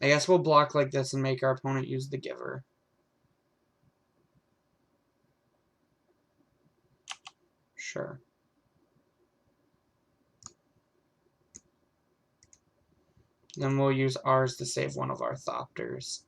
Speaker 1: I guess we'll block like this and make our opponent use the Giver. Sure. Then we'll use ours to save one of our Thopters.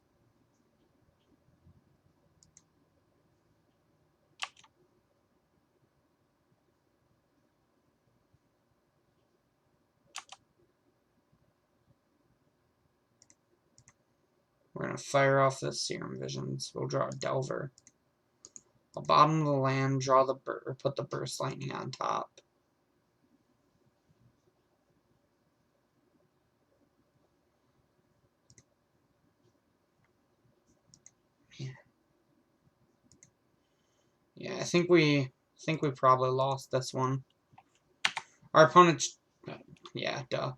Speaker 1: We're going to fire off the Serum Visions. We'll draw a Delver. I'll bottom the land, draw the or put the Burst Lightning on top. Yeah, I think we probably lost this one. Our opponent's yeah, duh.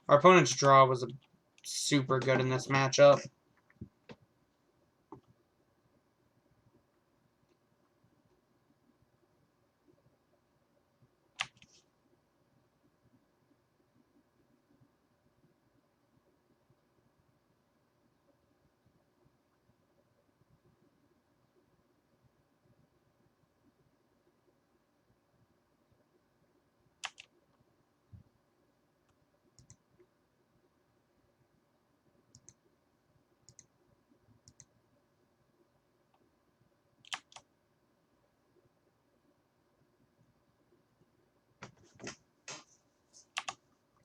Speaker 1: Our opponent's draw was super good in this matchup.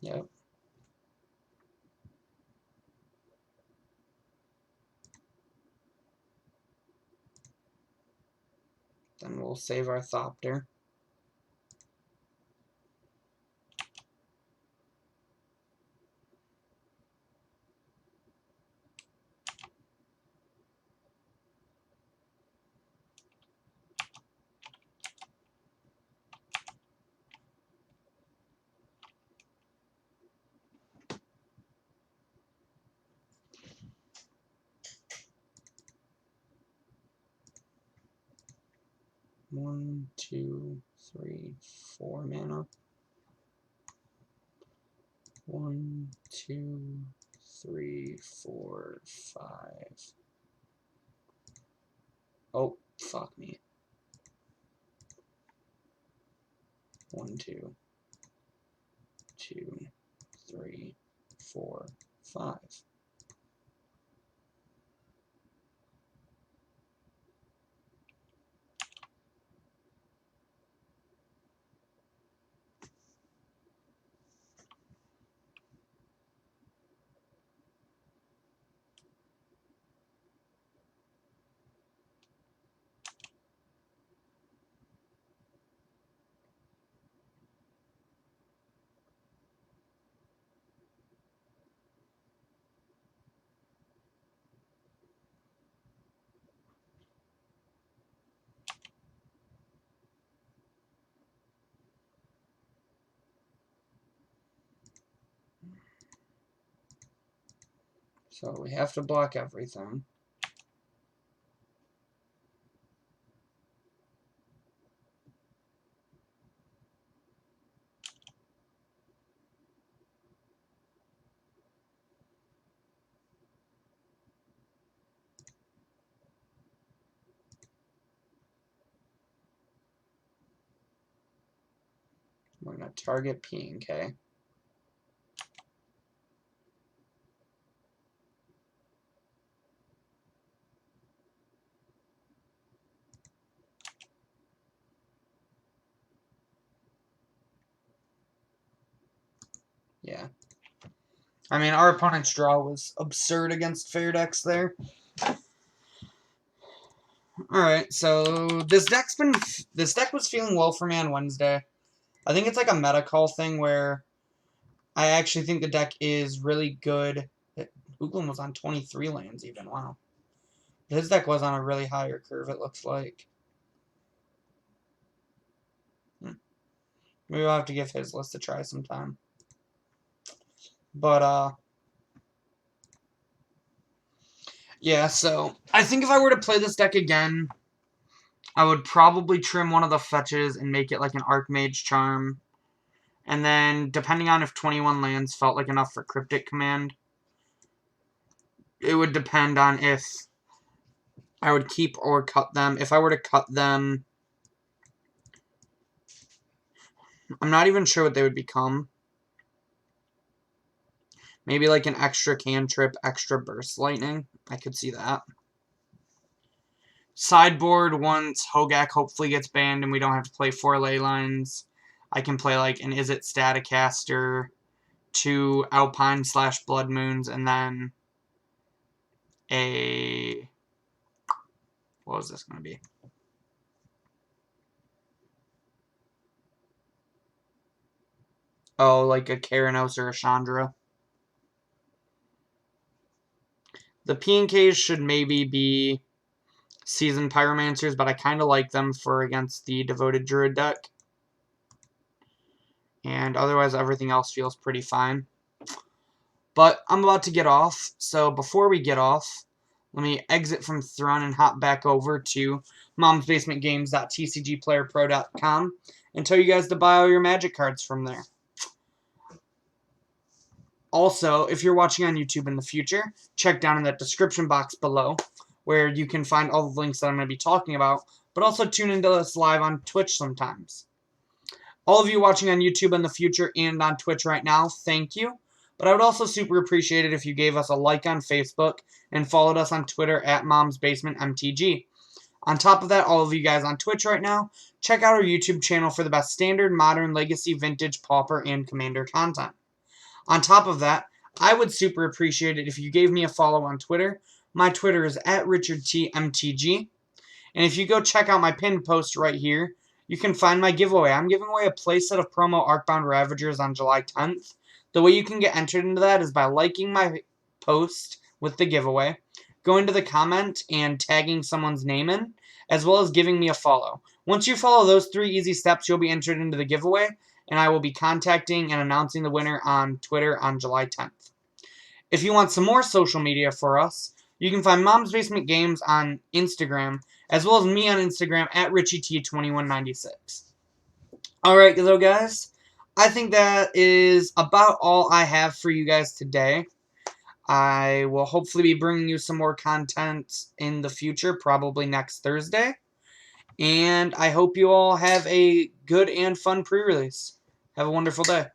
Speaker 1: Yep. we'll save our Thopter. One, two, three, 4 mana. 1, 2, 3, 4, 5. Oh, fuck me. 1, 2, 2, 3, 4, 5. So we have to block everything. We're going to target P and K. Yeah. I mean, our opponent's draw was absurd against fair decks there. Alright, so this deck was feeling well for me on Wednesday. I think it's like a meta call thing where I actually think the deck is really good. Hoogland was on 23 lands even, wow. His deck was on a really higher curve, it looks like. Maybe we'll have to give his list a try sometime. But, yeah, so I think if I were to play this deck again, I would probably trim one of the fetches and make it like an Archmage Charm. And then, depending on if 21 lands felt like enough for Cryptic Command, it would depend on if I would keep or cut them. If I were to cut them, I'm not even sure what they would become. Maybe like an extra cantrip, extra burst lightning. I could see that. Sideboard, once Hogak hopefully gets banned and we don't have to play 4 ley lines, I can play like an Is It Staticaster, 2 Alpine / Blood Moons, and then a... What was this going to be? Oh, like a Keranos or a Chandra. The P&Ks should maybe be Seasoned Pyromancers, but I kind of like them for against the Devoted Druid deck. And otherwise, everything else feels pretty fine. But I'm about to get off, so before we get off, let me exit from Tron and hop back over to momsbasementgames.tcgplayerpro.com and tell you guys to buy all your Magic cards from there. Also, if you're watching on YouTube in the future, check down in the description box below where you can find all the links that I'm going to be talking about, but also tune into us live on Twitch sometimes. All of you watching on YouTube in the future and on Twitch right now, thank you. But I would also super appreciate it if you gave us a like on Facebook and followed us on Twitter at momsbasementmtg. On top of that, all of you guys on Twitch right now, check out our YouTube channel for the best standard, modern, legacy, vintage, pauper, and commander content. On top of that, I would super appreciate it if you gave me a follow on Twitter. My Twitter is @RichardTMTG. And if you go check out my pinned post right here, you can find my giveaway. I'm giving away a playset of promo Arcbound Ravagers on July 10th. The way you can get entered into that is by liking my post with the giveaway, going to the comment and tagging someone's name in, as well as giving me a follow. Once you follow those 3 easy steps, you'll be entered into the giveaway, and I will be contacting and announcing the winner on Twitter on July 10th. If you want some more social media for us, you can find Mom's Basement Games on Instagram, as well as me on Instagram at RichieT2196. Alright, so guys, I think that is about all I have for you guys today. I will hopefully be bringing you some more content in the future, probably next Thursday. And I hope you all have a good and fun pre-release. Have a wonderful day.